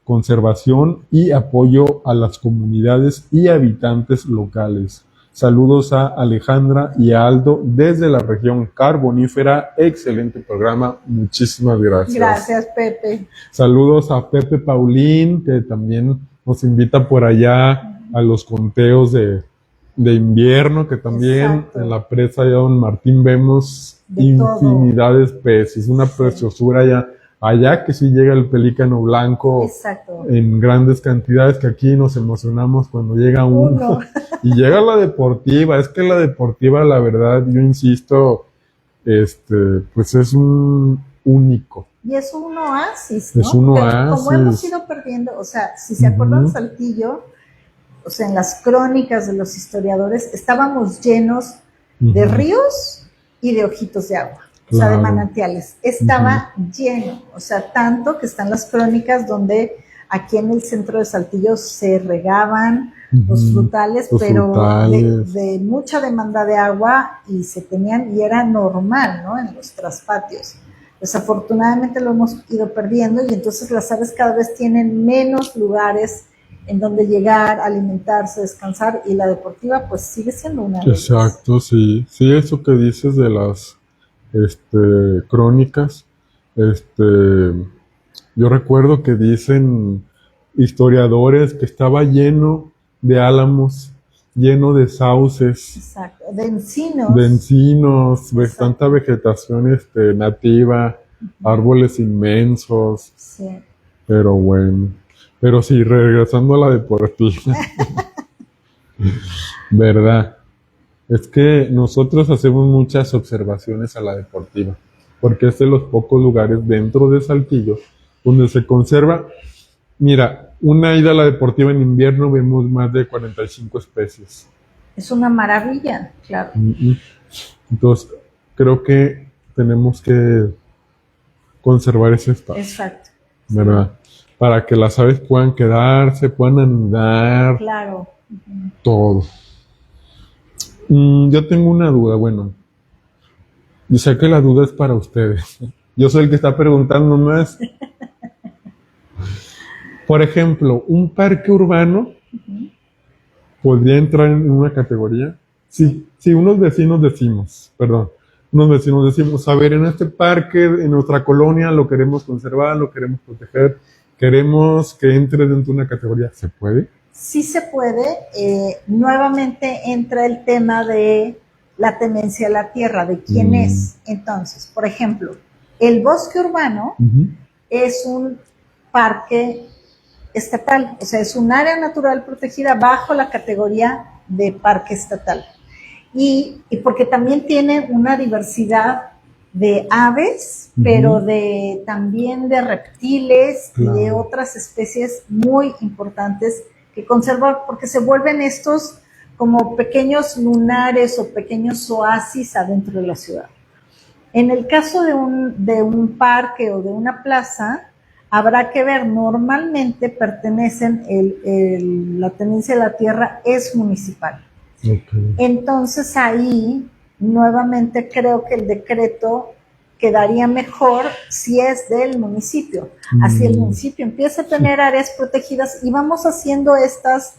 Speaker 1: conservación y apoyo a las comunidades y habitantes locales. Saludos a Alejandra y a Aldo desde la región carbonífera. Excelente programa. Muchísimas gracias.
Speaker 2: Gracias, Pepe.
Speaker 1: Saludos a Pepe Paulín, que también nos invita por allá a los conteos de invierno, que también en la presa de Don Martín vemos de infinidad de especies. Una preciosura allá que sí llega el pelícano blanco en grandes cantidades, que aquí nos emocionamos cuando llega uno. Y llega la deportiva. Es que la deportiva, la verdad, yo insisto, pues es un único.
Speaker 2: Y es un oasis, ¿no?
Speaker 1: Es un oasis.
Speaker 2: Como hemos ido perdiendo, o sea, si se acuerdan Saltillo, o sea, en las crónicas de los historiadores, estábamos llenos de ríos y de ojitos de agua. O sea, de manantiales. Estaba lleno, o sea, tanto que están las crónicas donde aquí en el centro de Saltillo se regaban los frutales, pero de mucha demanda de agua, y se tenían, y era normal, ¿no? En los traspatios. Desafortunadamente lo hemos ido perdiendo, y entonces las aves cada vez tienen menos lugares en donde llegar, alimentarse, descansar, y la deportiva pues sigue siendo una de ellas.
Speaker 1: Exacto, sí. Sí, eso que dices de las crónicas, yo recuerdo que dicen historiadores que estaba lleno de álamos, lleno de sauces.
Speaker 2: Exacto, de encinos.
Speaker 1: De encinos, tanta vegetación nativa, árboles inmensos,
Speaker 2: Sí.
Speaker 1: pero bueno. Pero sí, regresando a la deportiva, ¿verdad? Es que nosotros hacemos muchas observaciones a la deportiva, porque es de los pocos lugares dentro de Saltillo donde se conserva. Mira, una ida a la deportiva en invierno vemos más de 45 especies.
Speaker 2: Es una maravilla, claro.
Speaker 1: Entonces, creo que tenemos que conservar ese espacio,
Speaker 2: Exacto.
Speaker 1: ¿verdad? Para que las aves puedan quedarse, puedan anidar,
Speaker 2: Claro.
Speaker 1: todo. Yo tengo una duda, bueno, yo sé que la duda es para ustedes. Yo soy el que está preguntando más. Por ejemplo, un parque urbano podría entrar en una categoría. Si unos vecinos decimos, a ver, en este parque, en nuestra colonia, lo queremos conservar, lo queremos proteger, queremos que entre dentro de una categoría, ¿se puede?
Speaker 2: Sí se puede. Nuevamente entra el tema de la tenencia de la tierra, de quién es. Entonces, por ejemplo, el bosque urbano es un parque estatal, o sea, es un área natural protegida bajo la categoría de parque estatal. Y porque también tiene una diversidad de aves, pero también de reptiles y de otras especies muy importantes que conserva, porque se vuelven estos como pequeños lunares o pequeños oasis adentro de la ciudad. En el caso de un parque o de una plaza, habrá que ver, normalmente pertenecen, la tenencia de la tierra es municipal.
Speaker 1: Okay.
Speaker 2: Entonces ahí, nuevamente creo que el decreto quedaría mejor si es del municipio. Así el municipio empieza a tener áreas protegidas y vamos haciendo estas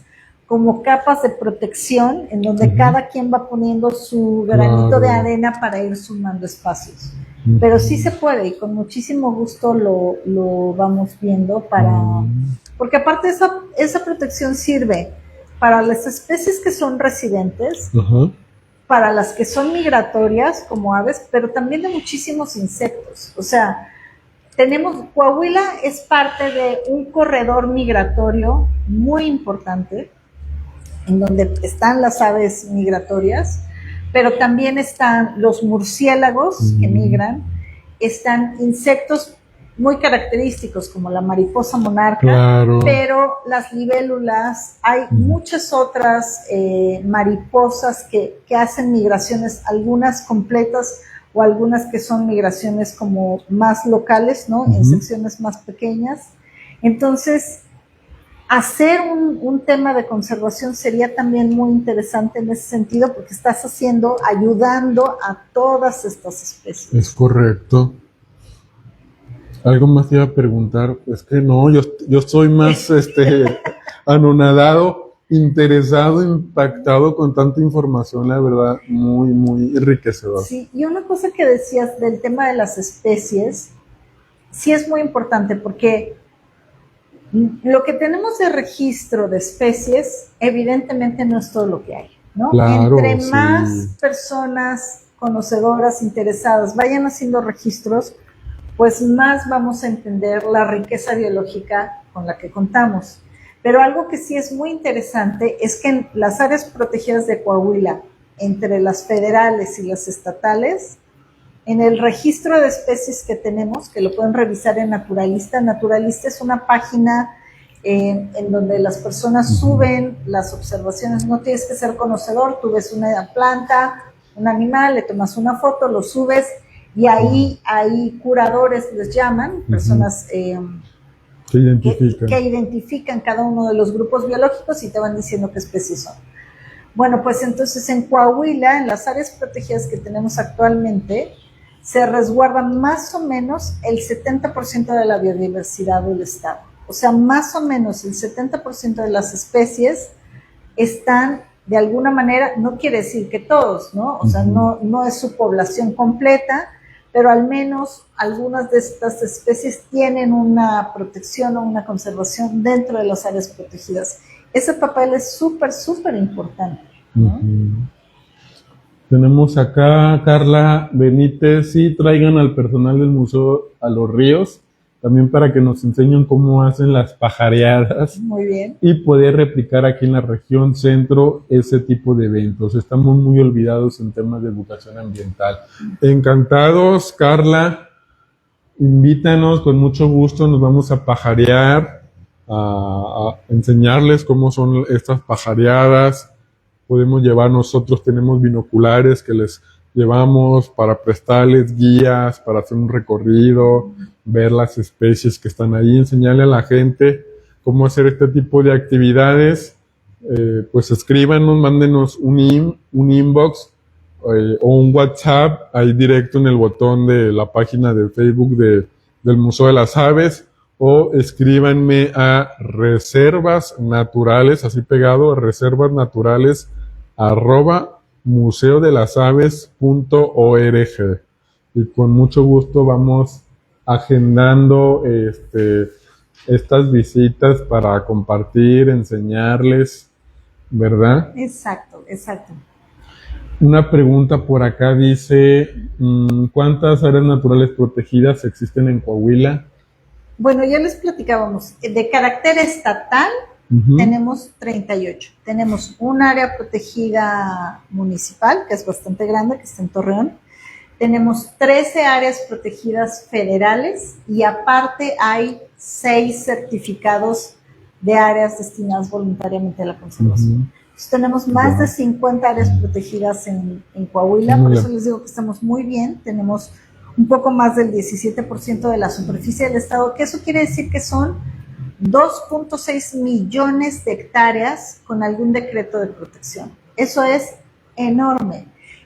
Speaker 2: como capas de protección en donde cada quien va poniendo su granito de arena para ir sumando espacios. Pero sí se puede y con muchísimo gusto lo vamos viendo porque aparte esa protección sirve para las especies que son residentes, para las que son migratorias como aves, pero también de muchísimos insectos. O sea, Coahuila es parte de un corredor migratorio muy importante, en donde están las aves migratorias, pero también están los murciélagos que migran, están insectos muy característicos como la mariposa monarca, pero las libélulas, hay muchas otras mariposas que hacen migraciones, algunas completas o algunas que son migraciones como más locales, ¿no? En secciones más pequeñas. Entonces, hacer un tema de conservación sería también muy interesante en ese sentido porque estás ayudando a todas estas especies.
Speaker 1: Es correcto. Algo más te iba a preguntar, es que no, yo estoy más anonadado, interesado, impactado con tanta información, la verdad, muy, muy enriquecedor.
Speaker 2: Sí, y una cosa que decías del tema de las especies, sí es muy importante porque lo que tenemos de registro de especies, evidentemente no es todo lo que hay, ¿no?
Speaker 1: Claro,
Speaker 2: entre más personas conocedoras, interesadas, vayan haciendo registros, pues más vamos a entender la riqueza biológica con la que contamos. Pero algo que sí es muy interesante es que en las áreas protegidas de Coahuila, entre las federales y las estatales, en el registro de especies que tenemos, que lo pueden revisar en Naturalista. Naturalista es una página en donde las personas suben las observaciones. No tienes que ser conocedor, tú ves una planta, un animal, le tomas una foto, lo subes y ahí hay curadores, les llaman, personas que identifican cada uno de los grupos biológicos y te van diciendo qué especies son. Bueno, pues entonces en Coahuila, en las áreas protegidas que tenemos actualmente, se resguarda más o menos el 70% de la biodiversidad del estado. O sea, más o menos el 70% de las especies están de alguna manera, no quiere decir que todos, ¿no? O sea, no es su población completa, pero al menos algunas de estas especies tienen una protección o una conservación dentro de las áreas protegidas. Ese papel es súper, súper importante, ¿no?
Speaker 1: Tenemos acá Carla Benítez, sí, traigan al personal del museo a los ríos, también para que nos enseñen cómo hacen las pajareadas
Speaker 2: Muy bien.
Speaker 1: y poder replicar aquí en la región centro ese tipo de eventos. Estamos muy olvidados en temas de educación ambiental. Encantados, Carla, invítanos, con mucho gusto nos vamos a pajarear, a enseñarles cómo son estas pajareadas. Podemos llevar, nosotros tenemos binoculares que les llevamos para prestarles guías, para hacer un recorrido, ver las especies que están ahí, enseñarle a la gente cómo hacer este tipo de actividades. Pues escríbanos, mándenos un inbox o un WhatsApp ahí directo en el botón de la página de Facebook del Museo de las Aves, o escríbanme a reservas naturales, así pegado, reservasnaturales @museodelasaves.org, y con mucho gusto vamos agendando estas visitas para compartir, enseñarles, ¿verdad?
Speaker 2: Exacto, exacto.
Speaker 1: Una pregunta por acá dice, ¿cuántas áreas naturales protegidas existen en Coahuila?
Speaker 2: Bueno, ya les platicábamos, de carácter estatal tenemos 38. Tenemos un área protegida municipal, que es bastante grande, que está en Torreón. Tenemos 13 áreas protegidas federales y aparte hay 6 certificados de áreas destinadas voluntariamente a la conservación. Entonces, tenemos más de 50 áreas protegidas en Coahuila, por eso les digo que estamos muy bien. Tenemos un poco más del 17% de la superficie del estado, que eso quiere decir que son 2.6 millones de hectáreas con algún decreto de protección. Eso es enorme.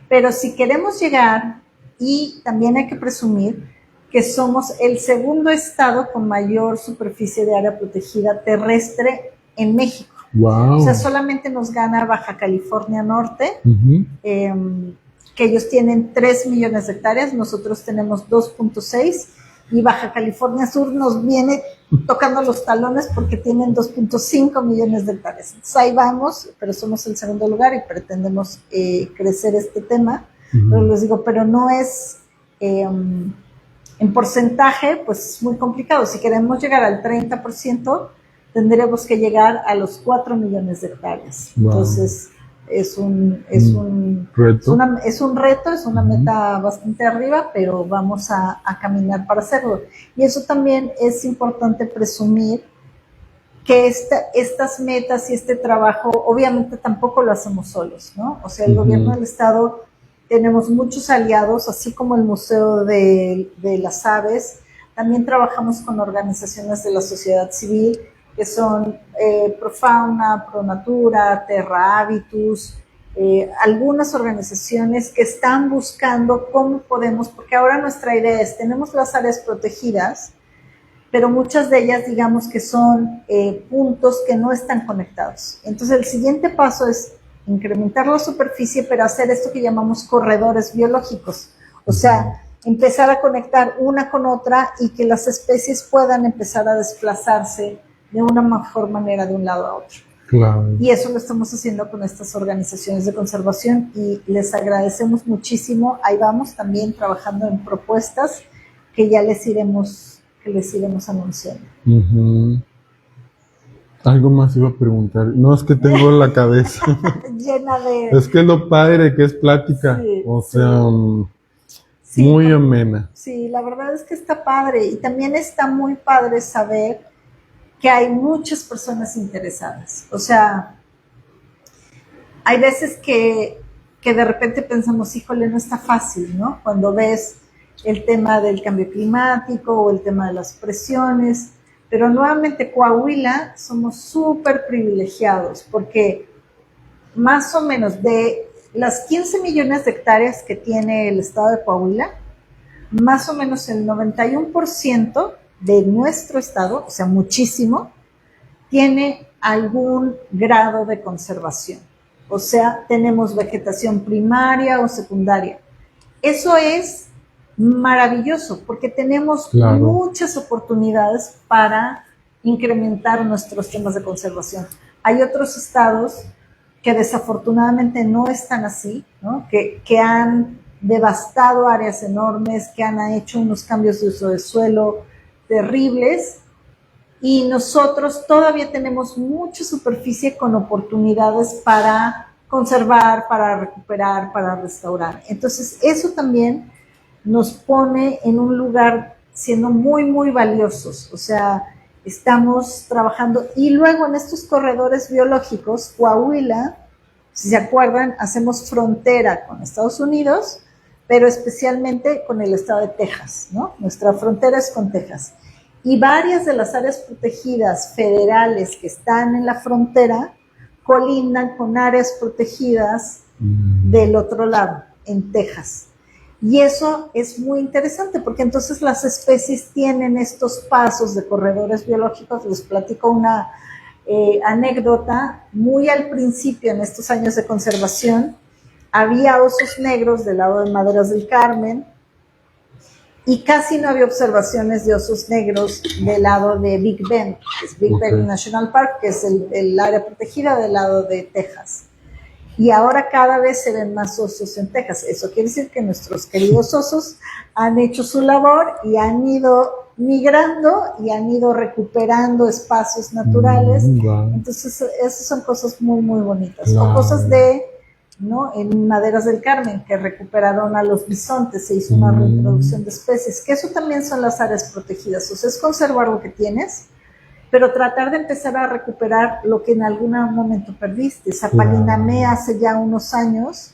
Speaker 2: Pero si queremos llegar, y también hay que presumir que somos el segundo estado con mayor superficie de área protegida terrestre en México.
Speaker 1: Wow.
Speaker 2: O sea, solamente nos gana Baja California Norte, que ellos tienen 3 millones de hectáreas, nosotros tenemos 2.6, y Baja California Sur nos viene tocando los talones porque tienen 2.5 millones de hectáreas. Entonces ahí vamos, pero somos el segundo lugar y pretendemos crecer este tema. Pero les digo, pero no es en porcentaje, pues es muy complicado. Si queremos llegar al 30%, tendremos que llegar a los 4 millones de hectáreas. Wow. Entonces es un reto, es una meta bastante arriba, pero vamos a caminar para hacerlo. Y eso también es importante presumir, que estas metas y este trabajo obviamente tampoco lo hacemos solos, ¿no? O sea, el gobierno del estado, tenemos muchos aliados, así como el Museo de las Aves. También trabajamos con organizaciones de la sociedad civil, que son Profauna, Pronatura, Terra Habitus, algunas organizaciones que están buscando cómo podemos, porque ahora nuestra idea es, tenemos las áreas protegidas, pero muchas de ellas, digamos que son puntos que no están conectados. Entonces el siguiente paso es incrementar la superficie, pero hacer esto que llamamos corredores biológicos. O sea, empezar a conectar una con otra y que las especies puedan empezar a desplazarse de una mejor manera de un lado a otro.
Speaker 1: Claro.
Speaker 2: Y eso lo estamos haciendo con estas organizaciones de conservación y les agradecemos muchísimo. Ahí vamos también trabajando en propuestas que ya les iremos anunciando.
Speaker 1: Algo más iba a preguntar. No, es que tengo la cabeza
Speaker 2: llena de...
Speaker 1: Es que es lo padre que es plática. Sí, o sea, sí, muy amena.
Speaker 2: Sí, la verdad es que está padre. Y también está muy padre saber que hay muchas personas interesadas. O sea, hay veces que de repente pensamos, híjole, no está fácil, ¿no? Cuando ves el tema del cambio climático o el tema de las presiones. Pero nuevamente, Coahuila somos súper privilegiados porque más o menos de las 15 millones de hectáreas que tiene el estado de Coahuila, más o menos el 91% de nuestro estado, o sea, muchísimo, tiene algún grado de conservación. O sea, tenemos vegetación primaria o secundaria. Eso es maravilloso porque tenemos muchas oportunidades para incrementar nuestros temas de conservación. Hay otros estados que desafortunadamente no están así, ¿no? Que han devastado áreas enormes, que han hecho unos cambios de uso de suelo terribles, y nosotros todavía tenemos mucha superficie con oportunidades para conservar, para recuperar, para restaurar. Entonces, eso también nos pone en un lugar siendo muy, muy valiosos. O sea, estamos trabajando. Y luego en estos corredores biológicos, Coahuila, si se acuerdan, hacemos frontera con Estados Unidos, pero especialmente con el estado de Texas, ¿no? Nuestra frontera es con Texas. Y varias de las áreas protegidas federales que están en la frontera colindan con áreas protegidas del otro lado, en Texas. Y eso es muy interesante porque entonces las especies tienen estos pasos de corredores biológicos. Les platico una anécdota. Muy al principio, en estos años de conservación, había osos negros del lado de Maderas del Carmen y casi no había observaciones de osos negros del lado de Big Bend, que es Big Bend National Park, que es el área protegida del lado de Texas. Y ahora cada vez se ven más osos en Texas. Eso quiere decir que nuestros queridos osos han hecho su labor y han ido migrando y han ido recuperando espacios naturales. Entonces, esas son cosas muy, muy bonitas. O cosas de, ¿no? En Maderas del Carmen, que recuperaron a los bisontes, se hizo una reintroducción de especies, que eso también son las áreas protegidas. O sea, es conservar lo que tienes, pero tratar de empezar a recuperar lo que en algún momento perdiste. Zapalinamé hace ya unos años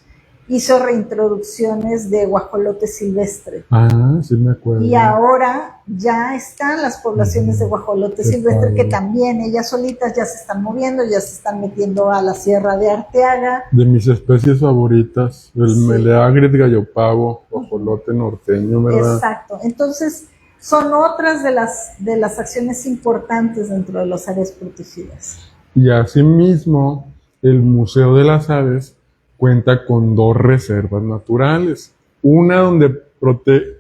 Speaker 2: hizo reintroducciones de guajolote silvestre.
Speaker 1: Ah, sí me acuerdo.
Speaker 2: Y ahora ya están las poblaciones de guajolote silvestre, que también ellas solitas ya se están moviendo, ya se están metiendo a la Sierra de Arteaga.
Speaker 1: De mis especies favoritas, el Meleagris gallopavo, guajolote norteño, ¿verdad?
Speaker 2: Exacto. Entonces, son otras de las acciones importantes dentro de las áreas protegidas.
Speaker 1: Y asimismo, el Museo de las Aves cuenta con 2 reservas naturales. Una donde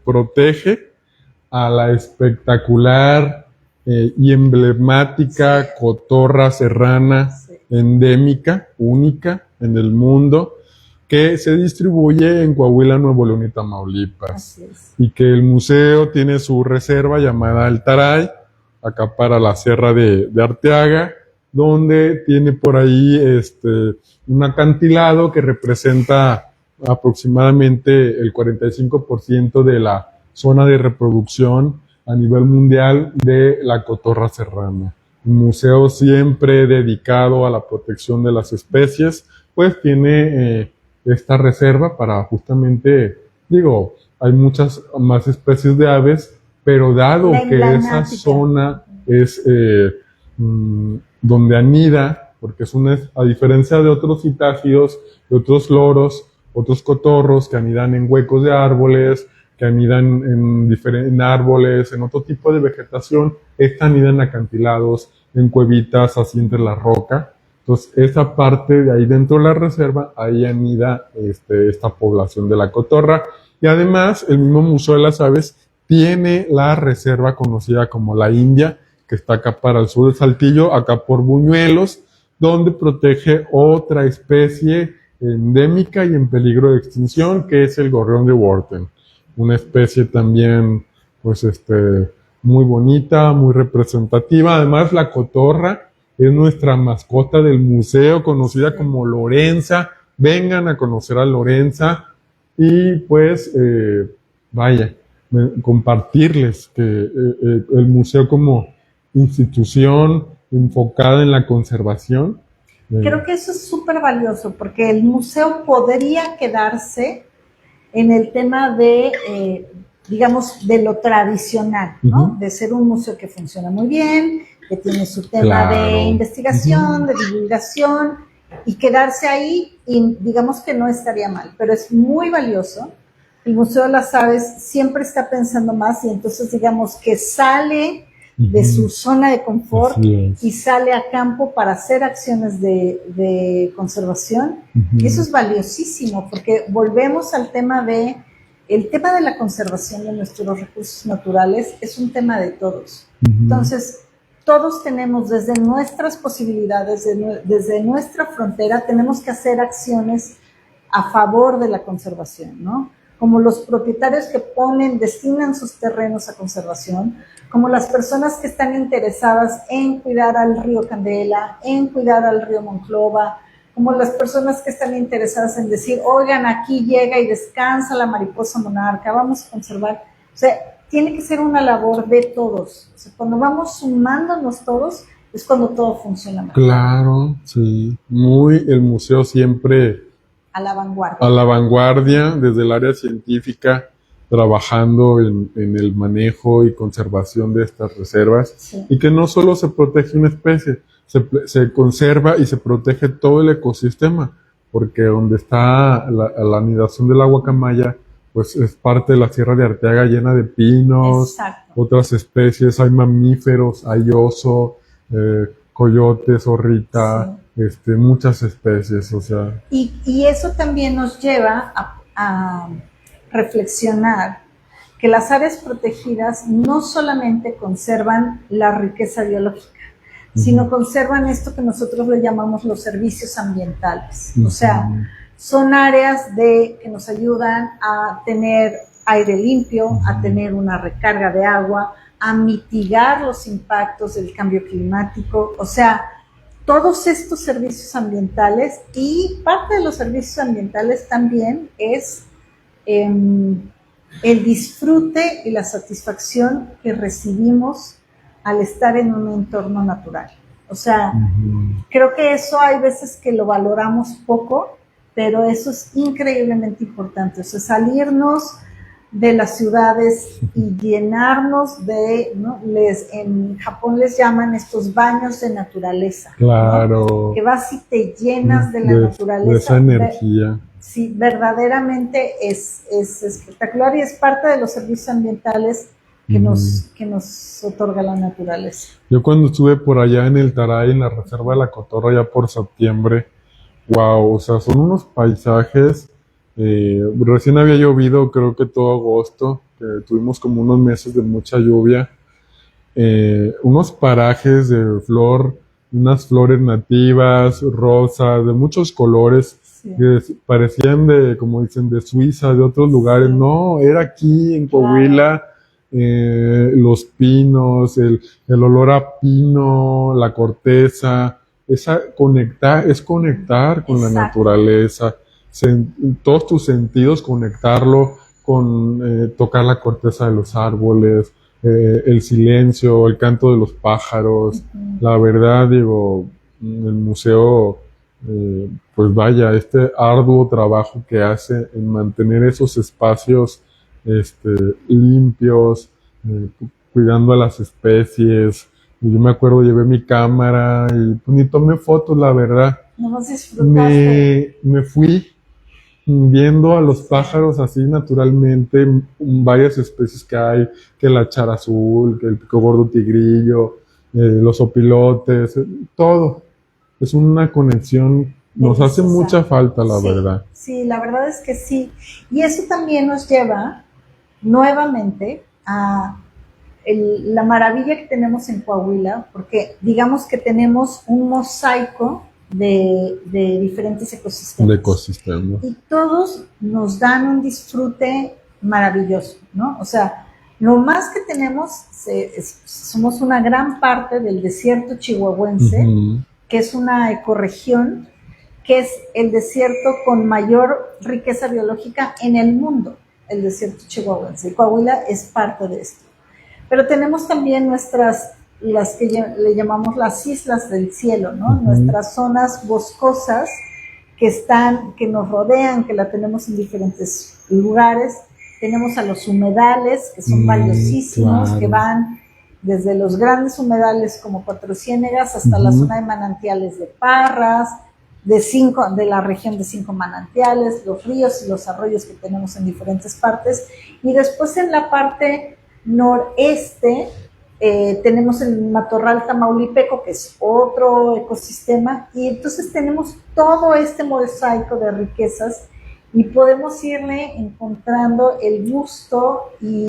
Speaker 1: protege a la espectacular y emblemática cotorra serrana endémica, única en el mundo, que se distribuye en Coahuila, Nuevo León y Tamaulipas. Y que el museo tiene su reserva llamada Altaray, acá para la Sierra de Arteaga, donde tiene por ahí un acantilado que representa aproximadamente el 45% de la zona de reproducción a nivel mundial de la cotorra serrana. Un museo siempre dedicado a la protección de las especies, pues tiene esta reserva para justamente, hay muchas más especies de aves, pero dado que esa zona es donde anida, porque a diferencia de otros citácidos, de otros loros, otros cotorros que anidan en huecos de árboles, que anidan en árboles, en otro tipo de vegetación, esta anida en acantilados, en cuevitas, así entre la roca. Entonces, esa parte de ahí dentro de la reserva, ahí anida esta población de la cotorra. Y además, el mismo Museo de las Aves tiene la reserva conocida como la India, que está acá para el sur de Saltillo, acá por Buñuelos, donde protege otra especie endémica y en peligro de extinción, que es el gorrión de Wharton. Una especie también, pues, muy bonita, muy representativa. Además, la cotorra es nuestra mascota del museo, conocida como Lorenza. Vengan a conocer a Lorenza y pues, compartirles que el museo como institución enfocada en la conservación.
Speaker 2: Creo que eso es súper valioso porque el museo podría quedarse en el tema de, digamos, de lo tradicional, ¿no? De ser un museo que funciona muy bien, que tiene su tema de investigación, de divulgación, y quedarse ahí, y digamos que no estaría mal, pero es muy valioso. El Museo de las Aves siempre está pensando más y entonces digamos que sale de su zona de confort y sale a campo para hacer acciones de conservación. Eso es valiosísimo porque volvemos al tema el tema de la conservación de nuestros recursos naturales es un tema de todos. Entonces, todos tenemos desde nuestras posibilidades, desde nuestra frontera, tenemos que hacer acciones a favor de la conservación, ¿no? Como los propietarios que destinan sus terrenos a conservación, como las personas que están interesadas en cuidar al río Candela, en cuidar al río Monclova, como las personas que están interesadas en decir, oigan, aquí llega y descansa la mariposa monarca, vamos a conservar. O sea, tiene que ser una labor de todos. O sea, cuando vamos sumándonos todos, es cuando todo funciona mejor.
Speaker 1: Claro, sí. El museo siempre
Speaker 2: A la vanguardia.
Speaker 1: a la vanguardia, desde el área científica, trabajando en el manejo y conservación de estas reservas,
Speaker 2: Sí.
Speaker 1: y que no solo se protege una especie, se conserva y se protege todo el ecosistema, porque donde está la anidación de la guacamaya, pues es parte de la Sierra de Arteaga llena de pinos,
Speaker 2: Exacto.
Speaker 1: otras especies, hay mamíferos, hay oso, coyote, zorrita, muchas especies, o sea.
Speaker 2: Y eso también nos lleva a reflexionar que las áreas protegidas no solamente conservan la riqueza biológica, sino conservan esto que nosotros le llamamos los servicios ambientales. O sea, son áreas que nos ayudan a tener aire limpio, a tener una recarga de agua, a mitigar los impactos del cambio climático. O sea, todos estos servicios ambientales, y parte de los servicios ambientales también es el disfrute y la satisfacción que recibimos al estar en un entorno natural. O sea, creo que eso hay veces que lo valoramos poco, pero eso es increíblemente importante. O sea, salirnos de las ciudades y llenarnos de, ¿no? En Japón les llaman estos baños de naturaleza.
Speaker 1: Claro.
Speaker 2: ¿No? Que vas y te llenas de la naturaleza.
Speaker 1: De esa energía.
Speaker 2: Sí, verdaderamente es espectacular y es parte de los servicios ambientales que nos otorga la naturaleza.
Speaker 1: Yo cuando estuve por allá en el Taray, en la reserva de la Cotorra, ya por septiembre, wow, o sea, son unos paisajes. Recién había llovido, creo que todo agosto, que tuvimos como unos meses de mucha lluvia. Unos parajes de unas flores nativas, rosas, de muchos colores,
Speaker 2: Sí.
Speaker 1: que parecían como dicen, de Suiza, de otros lugares.
Speaker 2: Sí.
Speaker 1: No, era aquí en Coahuila. Los pinos, el olor a pino, la corteza, es conectar con la
Speaker 2: Exacto.
Speaker 1: naturaleza, todos tus sentidos, conectarlo con tocar la corteza de los árboles, el silencio, el canto de los pájaros. La verdad, digo, el museo, pues vaya, este arduo trabajo que hace en mantener esos espacios limpios, cuidando a las especies. Y yo me acuerdo, llevé mi cámara y pues, ni tomé fotos, la verdad.
Speaker 2: No disfrutaste.
Speaker 1: Me fui viendo a los pájaros así naturalmente, varias especies que hay, que la chara azul, que el pico gordo tigrillo, los opilotes, todo. Es una conexión, nos hace mucha falta, la verdad.
Speaker 2: Sí, la verdad es que sí. Y eso también nos lleva nuevamente a la maravilla que tenemos en Coahuila, porque digamos que tenemos un mosaico de diferentes ecosistemas.
Speaker 1: De ecosistemas.
Speaker 2: Y todos nos dan un disfrute maravilloso, ¿no? O sea, lo más que tenemos, somos una gran parte del desierto chihuahuense, que es una ecorregión, que es el desierto con mayor riqueza biológica en el mundo, el desierto chihuahuense. Y Coahuila es parte de esto. Pero tenemos también las que le llamamos las islas del cielo, ¿no? Nuestras zonas boscosas que nos rodean, que la tenemos en diferentes lugares. Tenemos a los humedales, que son valiosísimos, claro, que van desde los grandes humedales como Cuatro Ciénegas hasta la zona de manantiales de Parras, de la región de 5 manantiales, los ríos y los arroyos que tenemos en diferentes partes. Y después en la parte noreste tenemos el matorral tamaulipeco, que es otro ecosistema, y entonces tenemos todo este mosaico de riquezas, y podemos irle encontrando el gusto y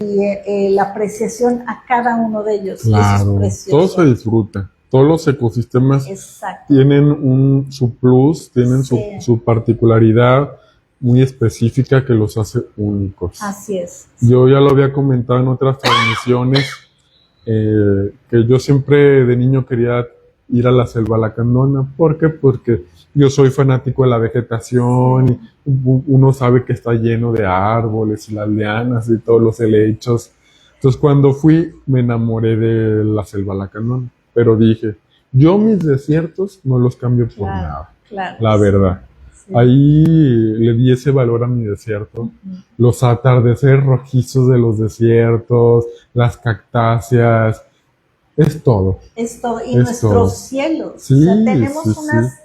Speaker 2: la apreciación a cada uno de ellos.
Speaker 1: Claro,
Speaker 2: eso es precioso.
Speaker 1: todo se disfruta. Todos los ecosistemas
Speaker 2: Exacto.
Speaker 1: tienen su plus, tienen
Speaker 2: Sí.
Speaker 1: su particularidad muy específica que los hace únicos.
Speaker 2: Así es.
Speaker 1: Yo ya lo había comentado en otras transmisiones, que yo siempre de niño quería ir a la selva lacandona. ¿Por qué? Porque yo soy fanático de la vegetación, y uno sabe que está lleno de árboles y las lianas y todos los helechos. Entonces cuando fui me enamoré de la selva lacandona, pero dije, yo mis desiertos no los cambio por
Speaker 2: Claro,
Speaker 1: nada,
Speaker 2: claro.
Speaker 1: la verdad.
Speaker 2: Sí.
Speaker 1: Ahí le di ese valor a mi desierto.
Speaker 2: Ujú.
Speaker 1: Los atardeceres rojizos de los desiertos, las cactáceas, es todo.
Speaker 2: Es todo. Y
Speaker 1: Es
Speaker 2: nuestros
Speaker 1: todo.
Speaker 2: cielos.
Speaker 1: Sí,
Speaker 2: O sea, tenemos
Speaker 1: sí,
Speaker 2: unas.
Speaker 1: sí.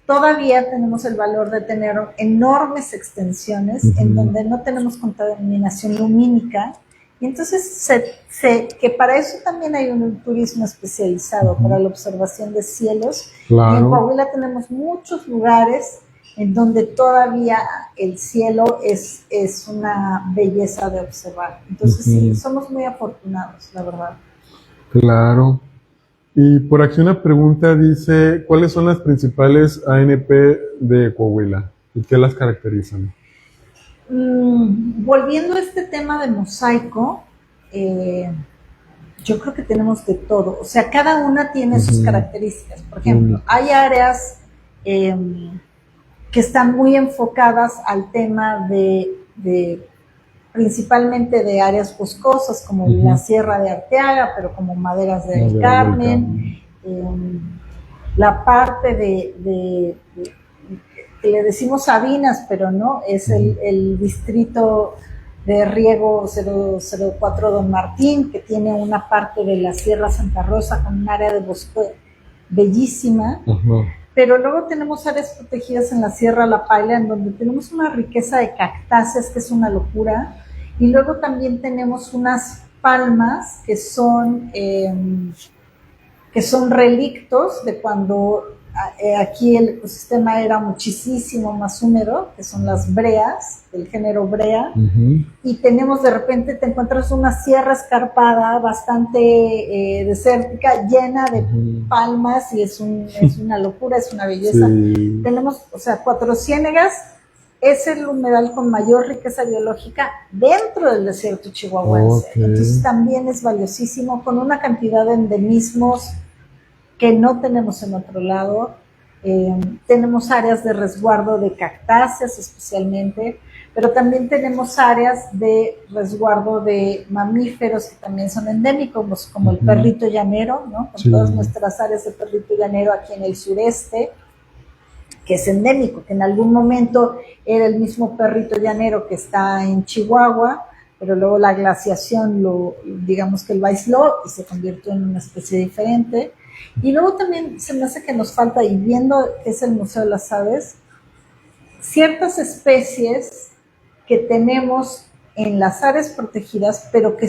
Speaker 2: Todavía tenemos el valor de tener enormes extensiones en
Speaker 1: Ujú.
Speaker 2: donde no tenemos contaminación lumínica. Y entonces, que para eso también hay un turismo especializado,
Speaker 1: Ujú.
Speaker 2: para la observación de cielos. Y en
Speaker 1: Claro.
Speaker 2: Coahuila tenemos muchos lugares en donde todavía el cielo es una belleza de observar. Entonces, sí,
Speaker 1: Ujú.
Speaker 2: somos muy afortunados, la verdad.
Speaker 1: Claro. Y por aquí una pregunta dice, ¿cuáles son las principales ANP de Coahuila? ¿Y qué las caracterizan?
Speaker 2: Volviendo a este tema de mosaico, yo creo que tenemos de todo. O sea, cada una tiene sus
Speaker 1: Ujú.
Speaker 2: características. Por ejemplo,
Speaker 1: Únicas.
Speaker 2: hay áreas que están muy enfocadas al tema de principalmente de áreas boscosas, como
Speaker 1: Ujú.
Speaker 2: la Sierra de Arteaga, pero como Maderas del
Speaker 1: Maderas del
Speaker 2: Carmen, la parte que le decimos Sabinas, pero no, es el distrito de riego 004 Don Martín, que tiene una parte de la Sierra Santa Rosa con un área de bosque bellísima.
Speaker 1: Ajá.
Speaker 2: Pero luego tenemos áreas protegidas en la Sierra La Paila, en donde tenemos una riqueza de cactáceas que es una locura. Y luego también tenemos unas palmas que son relictos de cuando aquí el ecosistema era muchísimo más húmedo, que son las breas, del género brea.
Speaker 1: Ujú.
Speaker 2: Y tenemos, de repente te encuentras una sierra escarpada bastante desértica, llena de
Speaker 1: Ujú.
Speaker 2: palmas, y es una locura, es una belleza.
Speaker 1: Sí.
Speaker 2: Tenemos, o sea, Cuatro Ciénegas es el humedal con mayor riqueza biológica dentro del desierto chihuahuense.
Speaker 1: Ok.
Speaker 2: Entonces también es valiosísimo, con una cantidad de endemismos que no tenemos en otro lado. Tenemos áreas de resguardo de cactáceas especialmente, pero también tenemos áreas de resguardo de mamíferos que también son endémicos, como el
Speaker 1: Ujú.
Speaker 2: perrito llanero, ¿no? Con
Speaker 1: Sí.
Speaker 2: todas nuestras áreas de perrito llanero aquí en el sureste, que es endémico, que en algún momento era el mismo perrito llanero que está en Chihuahua, pero luego la glaciación digamos que lo aisló y se convirtió en una especie diferente. Y luego también se me hace que nos falta, y viendo que es el Museo de las Aves, ciertas especies que tenemos en las áreas protegidas, pero que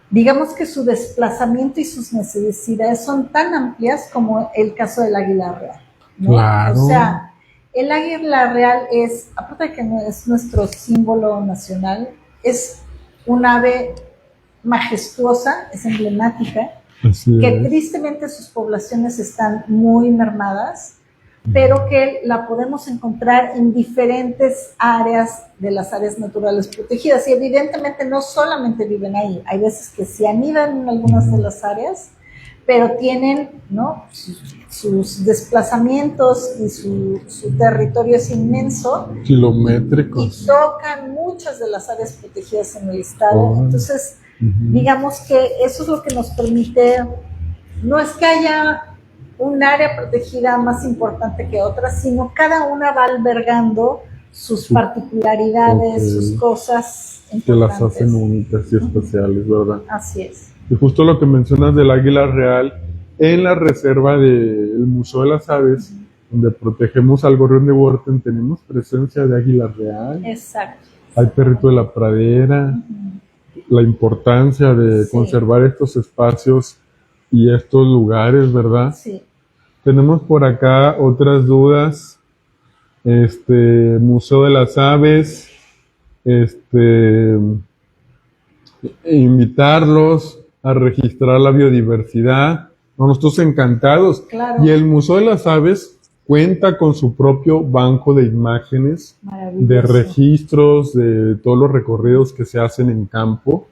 Speaker 2: digamos que su desplazamiento y sus necesidades son tan amplias como el caso del águila real, ¿no?
Speaker 1: Claro.
Speaker 2: O sea, el águila real es, aparte de que es nuestro símbolo nacional, es un ave majestuosa, es emblemática,
Speaker 1: Así
Speaker 2: que
Speaker 1: es.
Speaker 2: tristemente sus poblaciones están muy mermadas, pero que la podemos encontrar en diferentes áreas de las áreas naturales protegidas. Y evidentemente no solamente viven ahí, hay veces que se anidan en algunas de las áreas, pero tienen, ¿no?, sus desplazamientos y su territorio es inmenso.
Speaker 1: Kilométricos.
Speaker 2: Y tocan muchas de las áreas protegidas en el estado.
Speaker 1: Oh.
Speaker 2: Entonces,
Speaker 1: Ujú.
Speaker 2: digamos que eso es lo que nos permite, no es que haya un área protegida más importante que otra, sino cada una va albergando sus particularidades,
Speaker 1: Ok.
Speaker 2: sus cosas
Speaker 1: Que las
Speaker 2: importantes.
Speaker 1: hacen únicas y especiales, ¿verdad?
Speaker 2: Así es.
Speaker 1: Y justo lo que mencionas del águila real, en la reserva del Museo de las Aves, donde protegemos al gorrión de Huerten, tenemos presencia de águila real.
Speaker 2: Exacto.
Speaker 1: Hay perrito de la pradera. La importancia de
Speaker 2: Sí.
Speaker 1: conservar estos espacios y estos lugares, ¿verdad?
Speaker 2: Sí.
Speaker 1: Tenemos por acá otras dudas. Museo de las Aves, este, invitarlos a registrar la biodiversidad. No, nosotros encantados.
Speaker 2: Claro.
Speaker 1: Y el Museo de las Aves cuenta con su propio banco de imágenes, de registros, de todos los recorridos que se hacen en campo.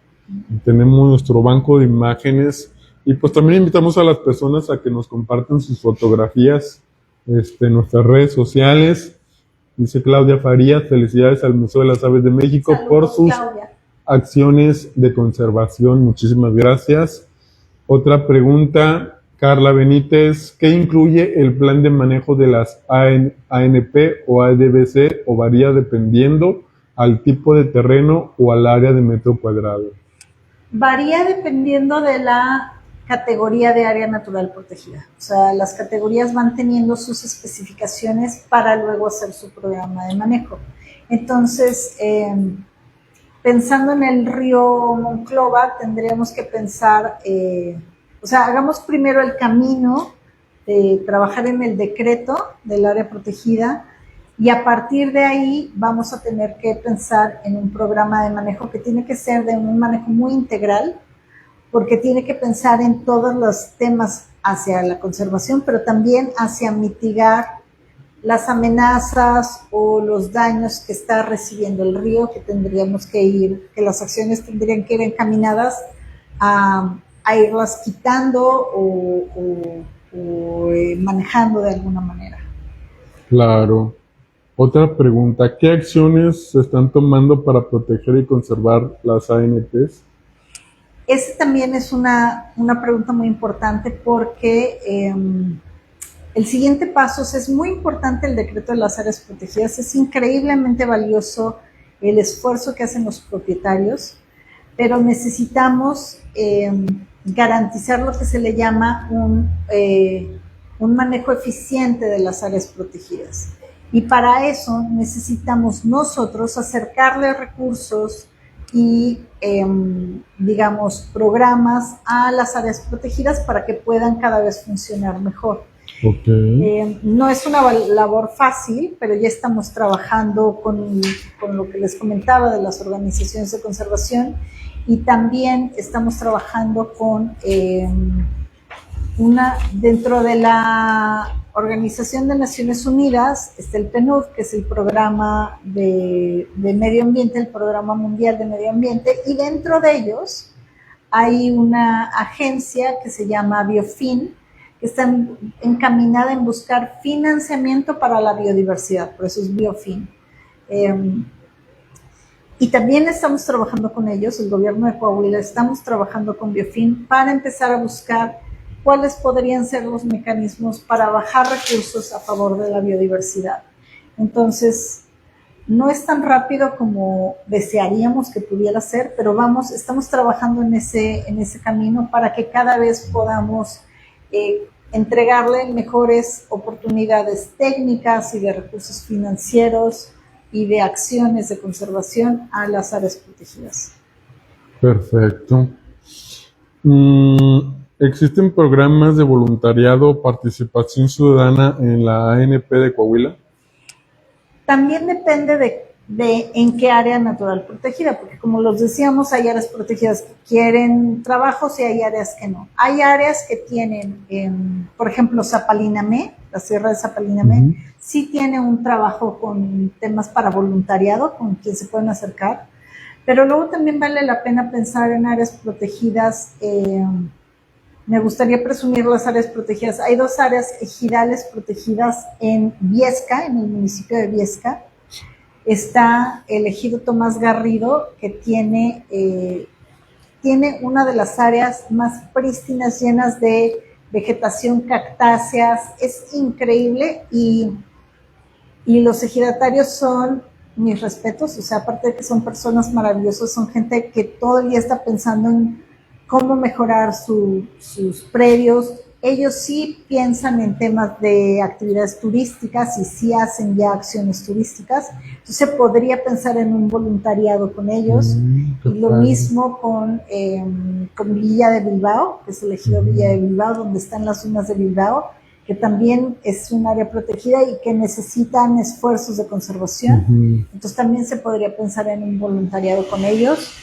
Speaker 1: Tenemos nuestro banco de imágenes y pues también invitamos a las personas a que nos compartan sus fotografías en nuestras redes sociales. Dice Claudia Farías, felicidades al Museo de las Aves de México.
Speaker 2: Saludos,
Speaker 1: por sus
Speaker 2: Claudia.
Speaker 1: Acciones de conservación. Muchísimas gracias. Otra pregunta, Carla Benítez, ¿qué incluye el plan de manejo de las ANP o ADBC o varía dependiendo al tipo de terreno o al área de metro cuadrado?
Speaker 2: Varía dependiendo de la categoría de área natural protegida. O sea, las categorías van teniendo sus especificaciones para luego hacer su programa de manejo. Entonces, pensando en el río Monclova, tendríamos que pensar, hagamos primero el camino de trabajar en el decreto del área protegida y a partir de ahí vamos a tener que pensar en un programa de manejo que tiene que ser de un manejo muy integral, porque tiene que pensar en todos los temas hacia la conservación, pero también hacia mitigar las amenazas o los daños que está recibiendo el río, que las acciones tendrían que ir encaminadas a irlas quitando o manejando de alguna manera.
Speaker 1: Claro. Otra pregunta, ¿qué acciones se están tomando para proteger y conservar las ANPs?
Speaker 2: Esa también es una pregunta muy importante porque el siguiente paso es muy importante el decreto de las áreas protegidas, es increíblemente valioso el esfuerzo que hacen los propietarios, pero necesitamos garantizar lo que se le llama un manejo eficiente de las áreas protegidas. Y para eso necesitamos nosotros acercarle recursos y, programas a las áreas protegidas para que puedan cada vez funcionar mejor.
Speaker 1: Okay.
Speaker 2: No es una labor fácil, pero ya estamos trabajando con lo que les comentaba de las organizaciones de conservación y también estamos trabajando con dentro de la Organización de Naciones Unidas está el PNUD, que es el programa de medio ambiente, el programa mundial de medio ambiente, y dentro de ellos hay una agencia que se llama Biofin, que está encaminada en buscar financiamiento para la biodiversidad, por eso es Biofin. Y también estamos trabajando con ellos, el gobierno de Coahuila, estamos trabajando con Biofin para empezar a buscar cuáles podrían ser los mecanismos para bajar recursos a favor de la biodiversidad. Entonces, no es tan rápido como desearíamos que pudiera ser, pero estamos trabajando en ese camino para que cada vez podamos entregarle mejores oportunidades técnicas y de recursos financieros y de acciones de conservación a las áreas protegidas.
Speaker 1: Perfecto. ¿Existen programas de voluntariado o participación ciudadana en la ANP de Coahuila?
Speaker 2: También depende de en qué área natural protegida, porque como los decíamos, hay áreas protegidas que quieren trabajos y hay áreas que no. Hay áreas que tienen, por ejemplo, Zapalinamé, la Sierra de Zapalinamé, sí tiene un trabajo con temas para voluntariado, con quien se pueden acercar, pero luego también vale la pena pensar en áreas protegidas. Me gustaría presumir las áreas protegidas. Hay 2 áreas ejidales protegidas en Viesca, en el municipio de Viesca. Está el ejido Tomás Garrido, que tiene una de las áreas más prístinas, llenas de vegetación, cactáceas. Es increíble y los ejidatarios son mis respetos. O sea, aparte de que son personas maravillosas, son gente que todo el día está pensando en cómo mejorar sus predios. Ellos sí piensan en temas de actividades turísticas y sí hacen ya acciones turísticas. Entonces podría pensar en un voluntariado con ellos. Y lo mismo con Villa de Bilbao, que es el ejido Villa de Bilbao, donde están las dunas de Bilbao, que también es un área protegida y que necesitan esfuerzos de conservación. Entonces también se podría pensar en un voluntariado con ellos.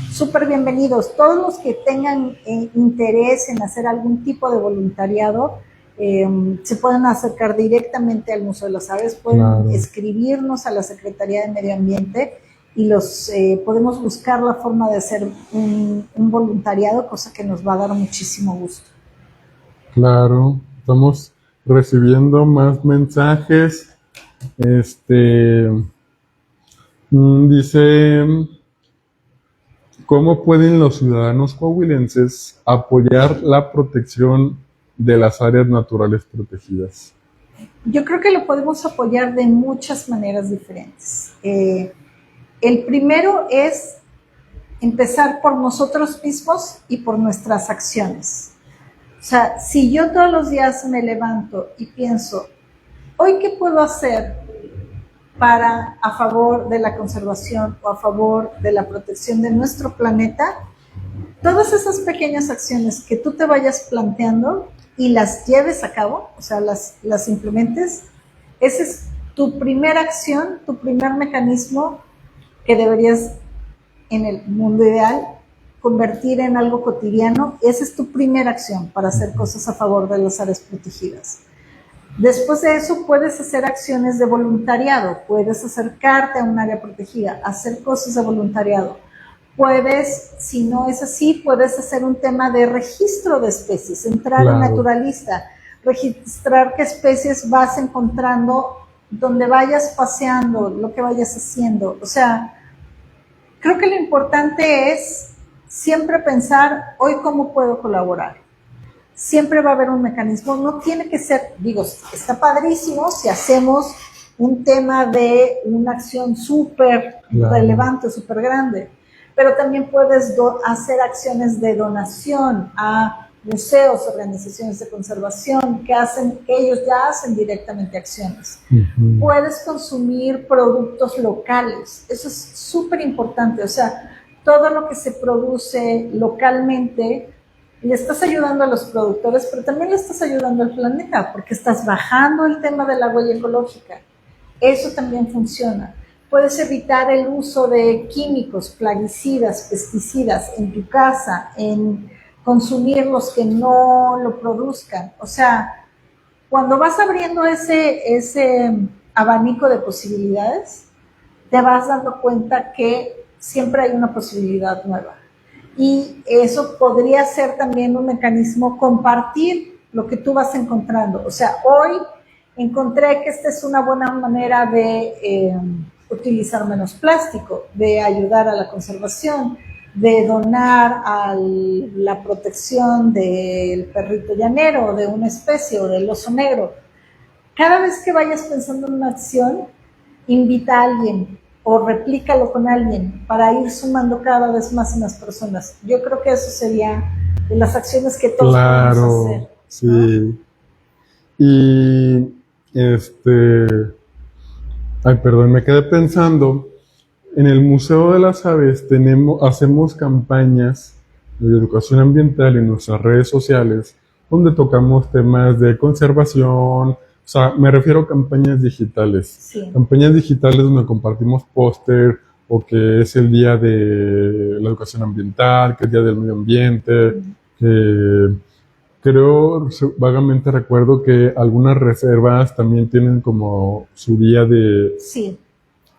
Speaker 2: Súper bienvenidos. Todos los que tengan interés en hacer algún tipo de voluntariado, se pueden acercar directamente al Museo de las Aves, pueden escribirnos a la Secretaría de Medio Ambiente y podemos buscar la forma de hacer un voluntariado, cosa que nos va a dar muchísimo gusto.
Speaker 1: Claro, estamos recibiendo más mensajes. Dice, ¿cómo pueden los ciudadanos coahuilenses apoyar la protección de las áreas naturales protegidas?
Speaker 2: Yo creo que lo podemos apoyar de muchas maneras diferentes. El primero es empezar por nosotros mismos y por nuestras acciones. O sea, si yo todos los días me levanto y pienso, ¿hoy qué puedo hacer a favor de la conservación o a favor de la protección de nuestro planeta? Todas esas pequeñas acciones que tú te vayas planteando y las lleves a cabo, o sea, las implementes, esa es tu primera acción, tu primer mecanismo que deberías, en el mundo ideal, convertir en algo cotidiano. Esa es tu primera acción para hacer cosas a favor de las áreas protegidas. Después de eso puedes hacer acciones de voluntariado, puedes acercarte a un área protegida, hacer cosas de voluntariado. Puedes, si no es así, puedes hacer un tema de registro de especies, entrar en Naturalista, registrar qué especies vas encontrando, donde vayas paseando, lo que vayas haciendo. O sea, creo que lo importante es siempre pensar, hoy cómo puedo colaborar. Siempre va a haber un mecanismo, no tiene que ser, digo, está padrísimo si hacemos un tema de una acción súper relevante, súper grande, pero también puedes hacer acciones de donación a museos, organizaciones de conservación que ellos ya hacen directamente acciones. Puedes consumir productos locales, eso es súper importante, o sea, todo lo que se produce localmente, le estás ayudando a los productores, pero también le estás ayudando al planeta, porque estás bajando el tema de la huella ecológica. Eso también funciona. Puedes evitar el uso de químicos, plaguicidas, pesticidas en tu casa, en consumir los que no lo produzcan. O sea, cuando vas abriendo ese abanico de posibilidades, te vas dando cuenta que siempre hay una posibilidad nueva. Y eso podría ser también un mecanismo, compartir lo que tú vas encontrando. O sea, hoy encontré que esta es una buena manera de utilizar menos plástico, de ayudar a la conservación, de donar a la protección del perrito llanero, de una especie o del oso negro. Cada vez que vayas pensando en una acción, invita a alguien o replícalo con alguien para ir sumando cada vez más en las personas. Yo creo que eso sería de las acciones que todos podemos hacer.
Speaker 1: Sí. ¿No? Y me quedé pensando, en el Museo de las Aves hacemos campañas de educación ambiental en nuestras redes sociales, donde tocamos temas de conservación. O sea, me refiero a campañas digitales.
Speaker 2: Sí.
Speaker 1: Campañas digitales donde compartimos póster, o que es el día de la educación ambiental, que es el día del medio ambiente, que creo, vagamente recuerdo que algunas reservas también tienen como su día de...
Speaker 2: Sí.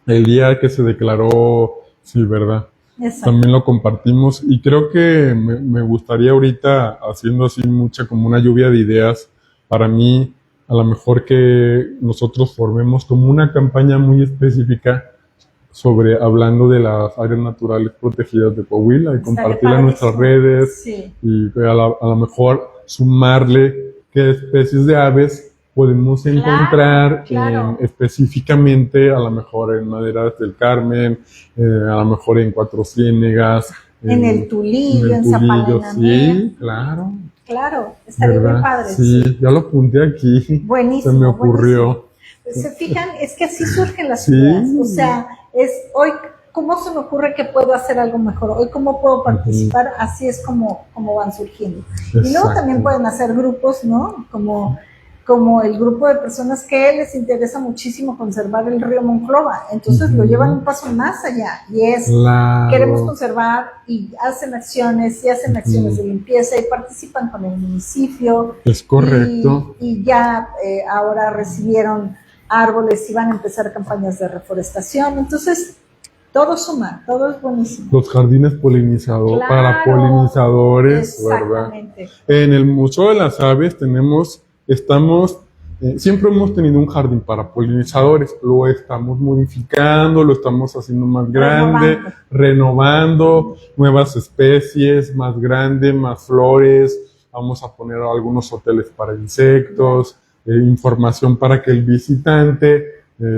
Speaker 1: El día que se declaró, sí, ¿verdad?
Speaker 2: Exacto.
Speaker 1: También lo compartimos y creo que me gustaría ahorita, haciendo así como una lluvia de ideas, para mí, a lo mejor que nosotros formemos como una campaña muy específica hablando de las áreas naturales protegidas de Coahuila y compartirla en nuestras redes.
Speaker 2: Sí.
Speaker 1: Y a lo mejor sumarle qué especies de aves podemos encontrar específicamente, a lo mejor en Maderas del Carmen, a lo mejor en Cuatro Ciénegas,
Speaker 2: en el Tulillo, en Zapalinamé.
Speaker 1: Sí, claro.
Speaker 2: Claro, estaría muy padre.
Speaker 1: Sí, ya lo apunté aquí.
Speaker 2: Buenísimo.
Speaker 1: Se me ocurrió.
Speaker 2: Buenísimo. Se fijan, es que así surgen las ideas. O sea, hoy, ¿cómo se me ocurre que puedo hacer algo mejor? Hoy, ¿cómo puedo participar? Así es como van surgiendo. Exacto. Y luego también pueden hacer grupos, ¿no? Como como el grupo de personas que les interesa muchísimo conservar el río Monclova. Entonces lo llevan un paso más allá y es, queremos conservar y hacen acciones de limpieza y participan con el municipio.
Speaker 1: Es correcto.
Speaker 2: Y ya ahora recibieron árboles y van a empezar campañas de reforestación. Entonces, todo suma, todo es buenísimo.
Speaker 1: Los jardines polinizadores, para polinizadores, ¿verdad? En el Museo de las Aves siempre hemos tenido un jardín para polinizadores, lo estamos modificando, lo estamos haciendo más grande, renovando nuevas especies, más grande, más flores, vamos a poner algunos hoteles para insectos, información para que el visitante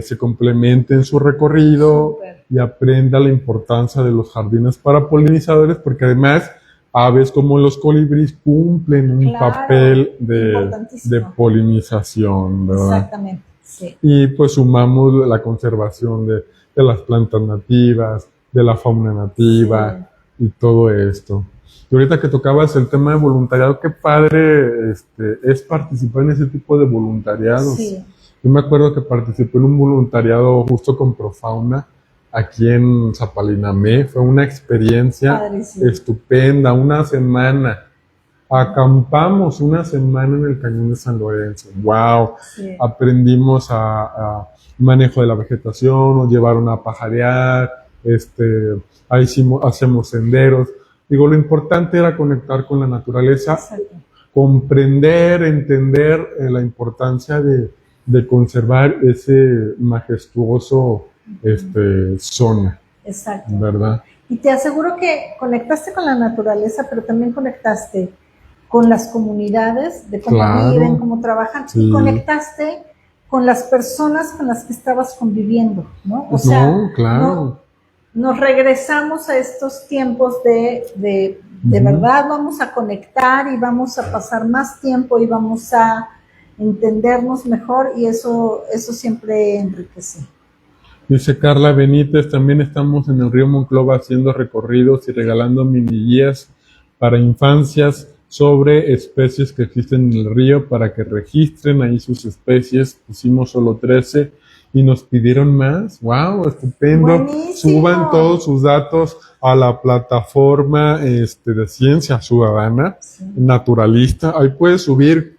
Speaker 1: se complemente en su recorrido y aprenda la importancia de los jardines para polinizadores, porque además aves como los colibríes cumplen un papel de polinización, ¿verdad?
Speaker 2: Exactamente, sí.
Speaker 1: Y pues sumamos la conservación de las plantas nativas, de la fauna nativa, y todo esto. Y ahorita que tocabas el tema de voluntariado, qué padre es participar en ese tipo de voluntariados.
Speaker 2: Sí.
Speaker 1: Yo me acuerdo que participé en un voluntariado justo con Profauna, aquí en Zapalinamé. Fue una experiencia estupenda, una semana. Acampamos una semana en el Cañón de San Lorenzo. ¡Wow! Sí. Aprendimos a manejo de la vegetación, nos llevaron a pajarear, ahí hacemos senderos. Digo, lo importante era conectar con la naturaleza, comprender, entender la importancia de conservar ese majestuoso zona.
Speaker 2: Exacto.
Speaker 1: ¿Verdad?
Speaker 2: Y te aseguro que conectaste con la naturaleza, pero también conectaste con las comunidades, de cómo viven, cómo trabajan, y conectaste con las personas con las que estabas conviviendo, ¿no? O sea, nos regresamos a estos tiempos de verdad, vamos a conectar y vamos a pasar más tiempo y vamos a entendernos mejor, y eso siempre enriquece.
Speaker 1: Dice Carla Benítez, también estamos en el río Monclova haciendo recorridos y regalando mini guías para infancias sobre especies que existen en el río para que registren ahí sus especies. Pusimos solo 13 y nos pidieron más. ¡Wow! Estupendo.
Speaker 2: Buenísimo.
Speaker 1: Suban todos sus datos a la plataforma de Ciencia Ciudadana, Naturalista. Ahí puedes subir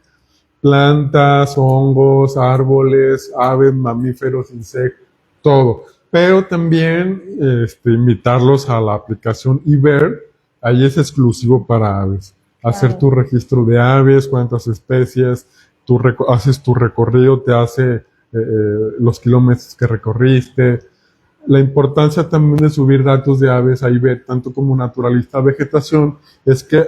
Speaker 1: plantas, hongos, árboles, aves, mamíferos, insectos, todo. Pero también invitarlos a la aplicación eBird. Ahí es exclusivo para aves. Hacer tu registro de aves, cuántas especies, haces tu recorrido, te hace los kilómetros que recorriste. La importancia también de subir datos de aves a eBird, tanto como naturalista vegetación, es que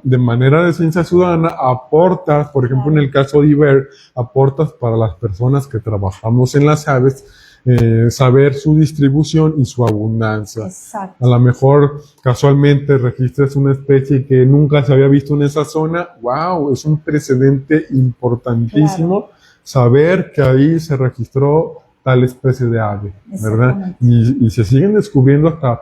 Speaker 1: de manera de ciencia ciudadana aportas, por ejemplo en el caso de eBird, aportas para las personas que trabajamos en las aves, saber su distribución y su abundancia.
Speaker 2: Exacto.
Speaker 1: A lo mejor casualmente registras una especie que nunca se había visto en esa zona. ¡Wow! Es un precedente importantísimo saber que ahí se registró tal especie de ave, ¿verdad? Y se siguen descubriendo hasta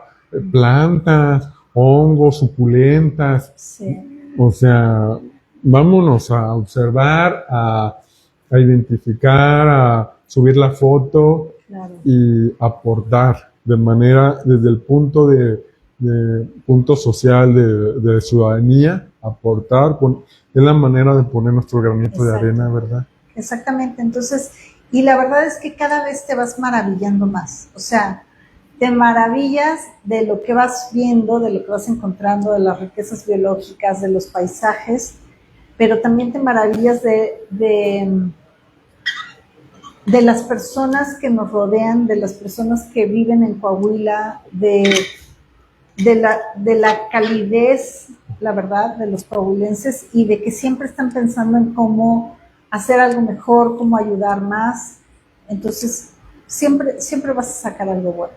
Speaker 1: plantas, hongos, suculentas.
Speaker 2: Sí.
Speaker 1: O sea, vámonos a observar, a identificar, a subir la foto y aportar de manera, desde el punto punto social de ciudadanía, aportar, es la manera de poner nuestro granito de arena, ¿verdad?
Speaker 2: Exactamente. Entonces, y la verdad es que cada vez te vas maravillando más. O sea, te maravillas de lo que vas viendo, de lo que vas encontrando, de las riquezas biológicas, de los paisajes, pero también te maravillas de las personas que nos rodean, de las personas que viven en Coahuila, de la calidez, la verdad, de los coahuilenses, y de que siempre están pensando en cómo hacer algo mejor, cómo ayudar más. Entonces, siempre vas a sacar algo bueno.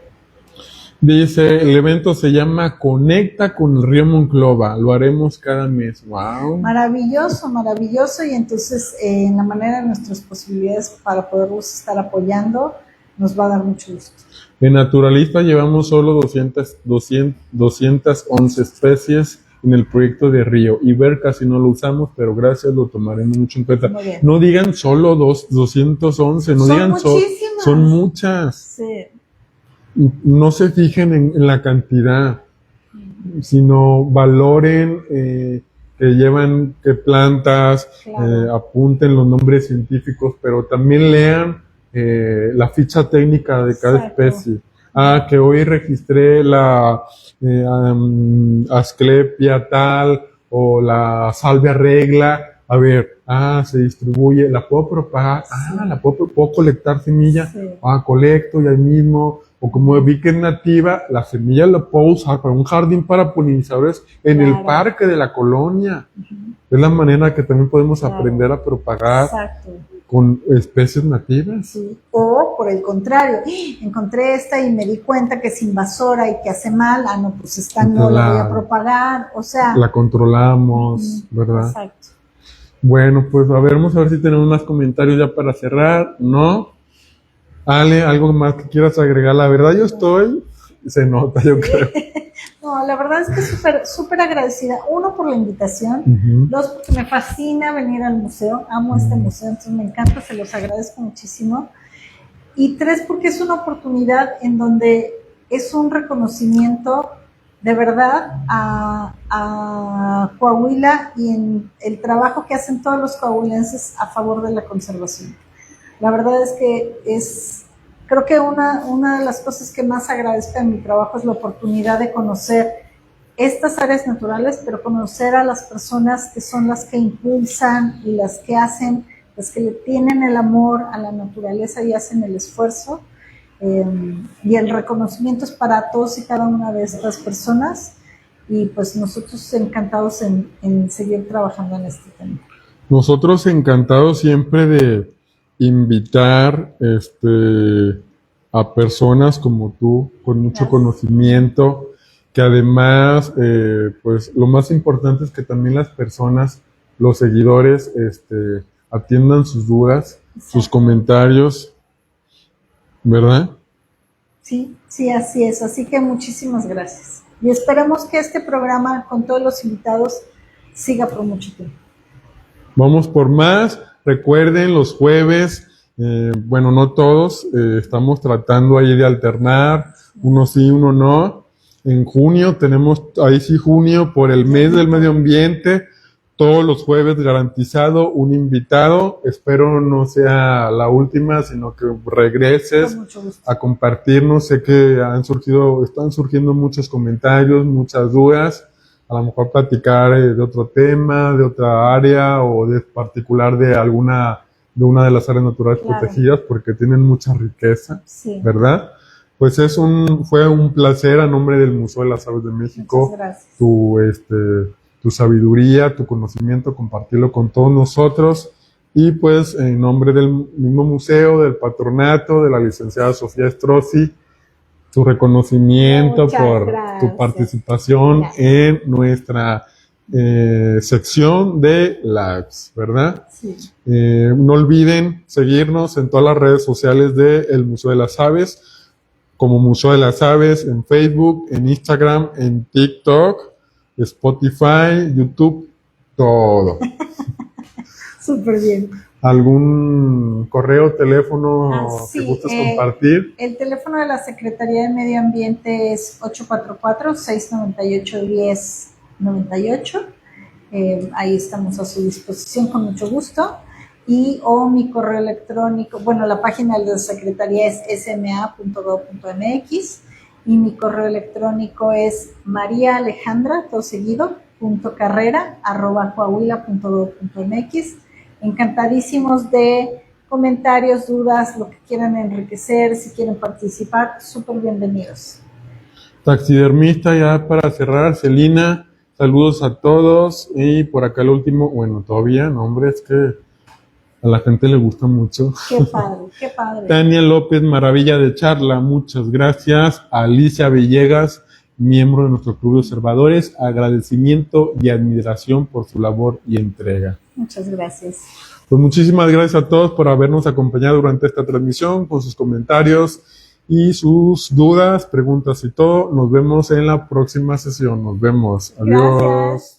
Speaker 1: Dice, el evento se llama Conecta con el río Monclova, lo haremos cada mes. ¡Wow!
Speaker 2: Maravilloso, maravilloso, y entonces en la manera de nuestras posibilidades para poderlos estar apoyando, nos va a dar mucho gusto.
Speaker 1: En Naturalista llevamos solo 211 especies en el proyecto de Río. Y ver casi no lo usamos, pero gracias, lo tomaremos mucho en cuenta.
Speaker 2: Muy bien.
Speaker 1: No digan solo 211, no
Speaker 2: Son
Speaker 1: digan
Speaker 2: muchísimas.
Speaker 1: son muchas.
Speaker 2: Sí.
Speaker 1: No se fijen en la cantidad, sino valoren que llevan qué plantas,
Speaker 2: Claro.
Speaker 1: apunten los nombres científicos, pero también lean la ficha técnica de cada
Speaker 2: Exacto.
Speaker 1: especie. Que hoy registré la Asclepia tal o la salvia regla. A ver, se distribuye, la puedo propagar,
Speaker 2: Sí.
Speaker 1: puedo colectar semilla,
Speaker 2: Sí.
Speaker 1: colecto y ahí mismo. O como vi que es nativa, la semilla la puedo usar para un jardín para polinizadores en el
Speaker 2: Claro.
Speaker 1: parque de la colonia. Es la manera que también podemos
Speaker 2: Claro.
Speaker 1: aprender a propagar
Speaker 2: Exacto.
Speaker 1: con especies nativas.
Speaker 2: Sí. O por el contrario, encontré esta y me di cuenta que es invasora y que hace mal, no, pues esta no la voy a propagar, o sea.
Speaker 1: La controlamos, ¿verdad?
Speaker 2: Exacto.
Speaker 1: Bueno, pues vamos a ver si tenemos más comentarios ya para cerrar, ¿no? Ale, ¿algo más que quieras agregar? La verdad se nota, yo creo.
Speaker 2: No, la verdad es que súper agradecida. Uno, por la invitación. Dos, porque me fascina venir al museo. Amo este museo, entonces me encanta, se los agradezco muchísimo. Y tres, porque es una oportunidad en donde es un reconocimiento de verdad a Coahuila y en el trabajo que hacen todos los coahuilenses a favor de la conservación. La verdad es que creo que una de las cosas que más agradezco en mi trabajo es la oportunidad de conocer estas áreas naturales, pero conocer a las personas que son las que impulsan y las que hacen, las que le tienen el amor a la naturaleza y hacen el esfuerzo. Y el reconocimiento es para todos y cada una de estas personas. Y pues nosotros encantados en seguir trabajando en este tema.
Speaker 1: Nosotros encantados siempre de invitar a personas como tú, con mucho conocimiento, que además, pues lo más importante es que también las personas, los seguidores, atiendan sus dudas, sus comentarios, ¿verdad?
Speaker 2: Sí, así es. Así que muchísimas gracias. Y esperemos que este programa con todos los invitados siga por mucho tiempo.
Speaker 1: Vamos por más. Recuerden, los jueves, bueno, no todos, estamos tratando ahí de alternar, uno sí, uno no. En junio tenemos, ahí sí junio, por el mes del medio ambiente, todos los jueves garantizado un invitado. Espero no sea la última, sino que regreses a compartirnos. Sé que están surgiendo muchos comentarios, muchas dudas. A lo mejor platicar de otro tema, de otra área o de particular de una de las áreas naturales protegidas, porque tienen mucha riqueza, ¿verdad? Pues fue un placer a nombre del Museo de las Aves de México, tu sabiduría, tu conocimiento, compartirlo con todos nosotros. Y pues en nombre del mismo museo, del patronato, de la licenciada Sofía Strozzi, tu reconocimiento por tu participación en nuestra sección de lives, ¿verdad?
Speaker 2: Sí.
Speaker 1: No olviden seguirnos en todas las redes sociales del Museo de las Aves, como Museo de las Aves, en Facebook, en Instagram, en TikTok, Spotify, YouTube, todo.
Speaker 2: Súper bien.
Speaker 1: ¿Algún correo, teléfono que gustes compartir?
Speaker 2: El teléfono de la Secretaría de Medio Ambiente es 844-698-1098. Ahí estamos a su disposición con mucho gusto. O mi correo electrónico, bueno, la página de la Secretaría es sma.gov.mx y mi correo electrónico es mariaalejandra, todo seguido, .carrera@coahuila.gov.mx. Encantadísimos de comentarios, dudas, lo que quieran enriquecer, si quieren participar, súper bienvenidos.
Speaker 1: Taxidermista, ya para cerrar, Celina, saludos a todos. Y por acá el último, bueno, todavía, no, hombre, es que a la gente le gusta mucho.
Speaker 2: Qué padre, qué padre.
Speaker 1: Tania López, maravilla de charla, muchas gracias. Alicia Villegas, miembro de nuestro club de observadores, agradecimiento y admiración por su labor y entrega.
Speaker 2: Muchas gracias.
Speaker 1: Pues muchísimas gracias a todos por habernos acompañado durante esta transmisión con sus comentarios y sus dudas, preguntas y todo. Nos vemos en la próxima sesión. Nos vemos. Adiós.
Speaker 2: Gracias.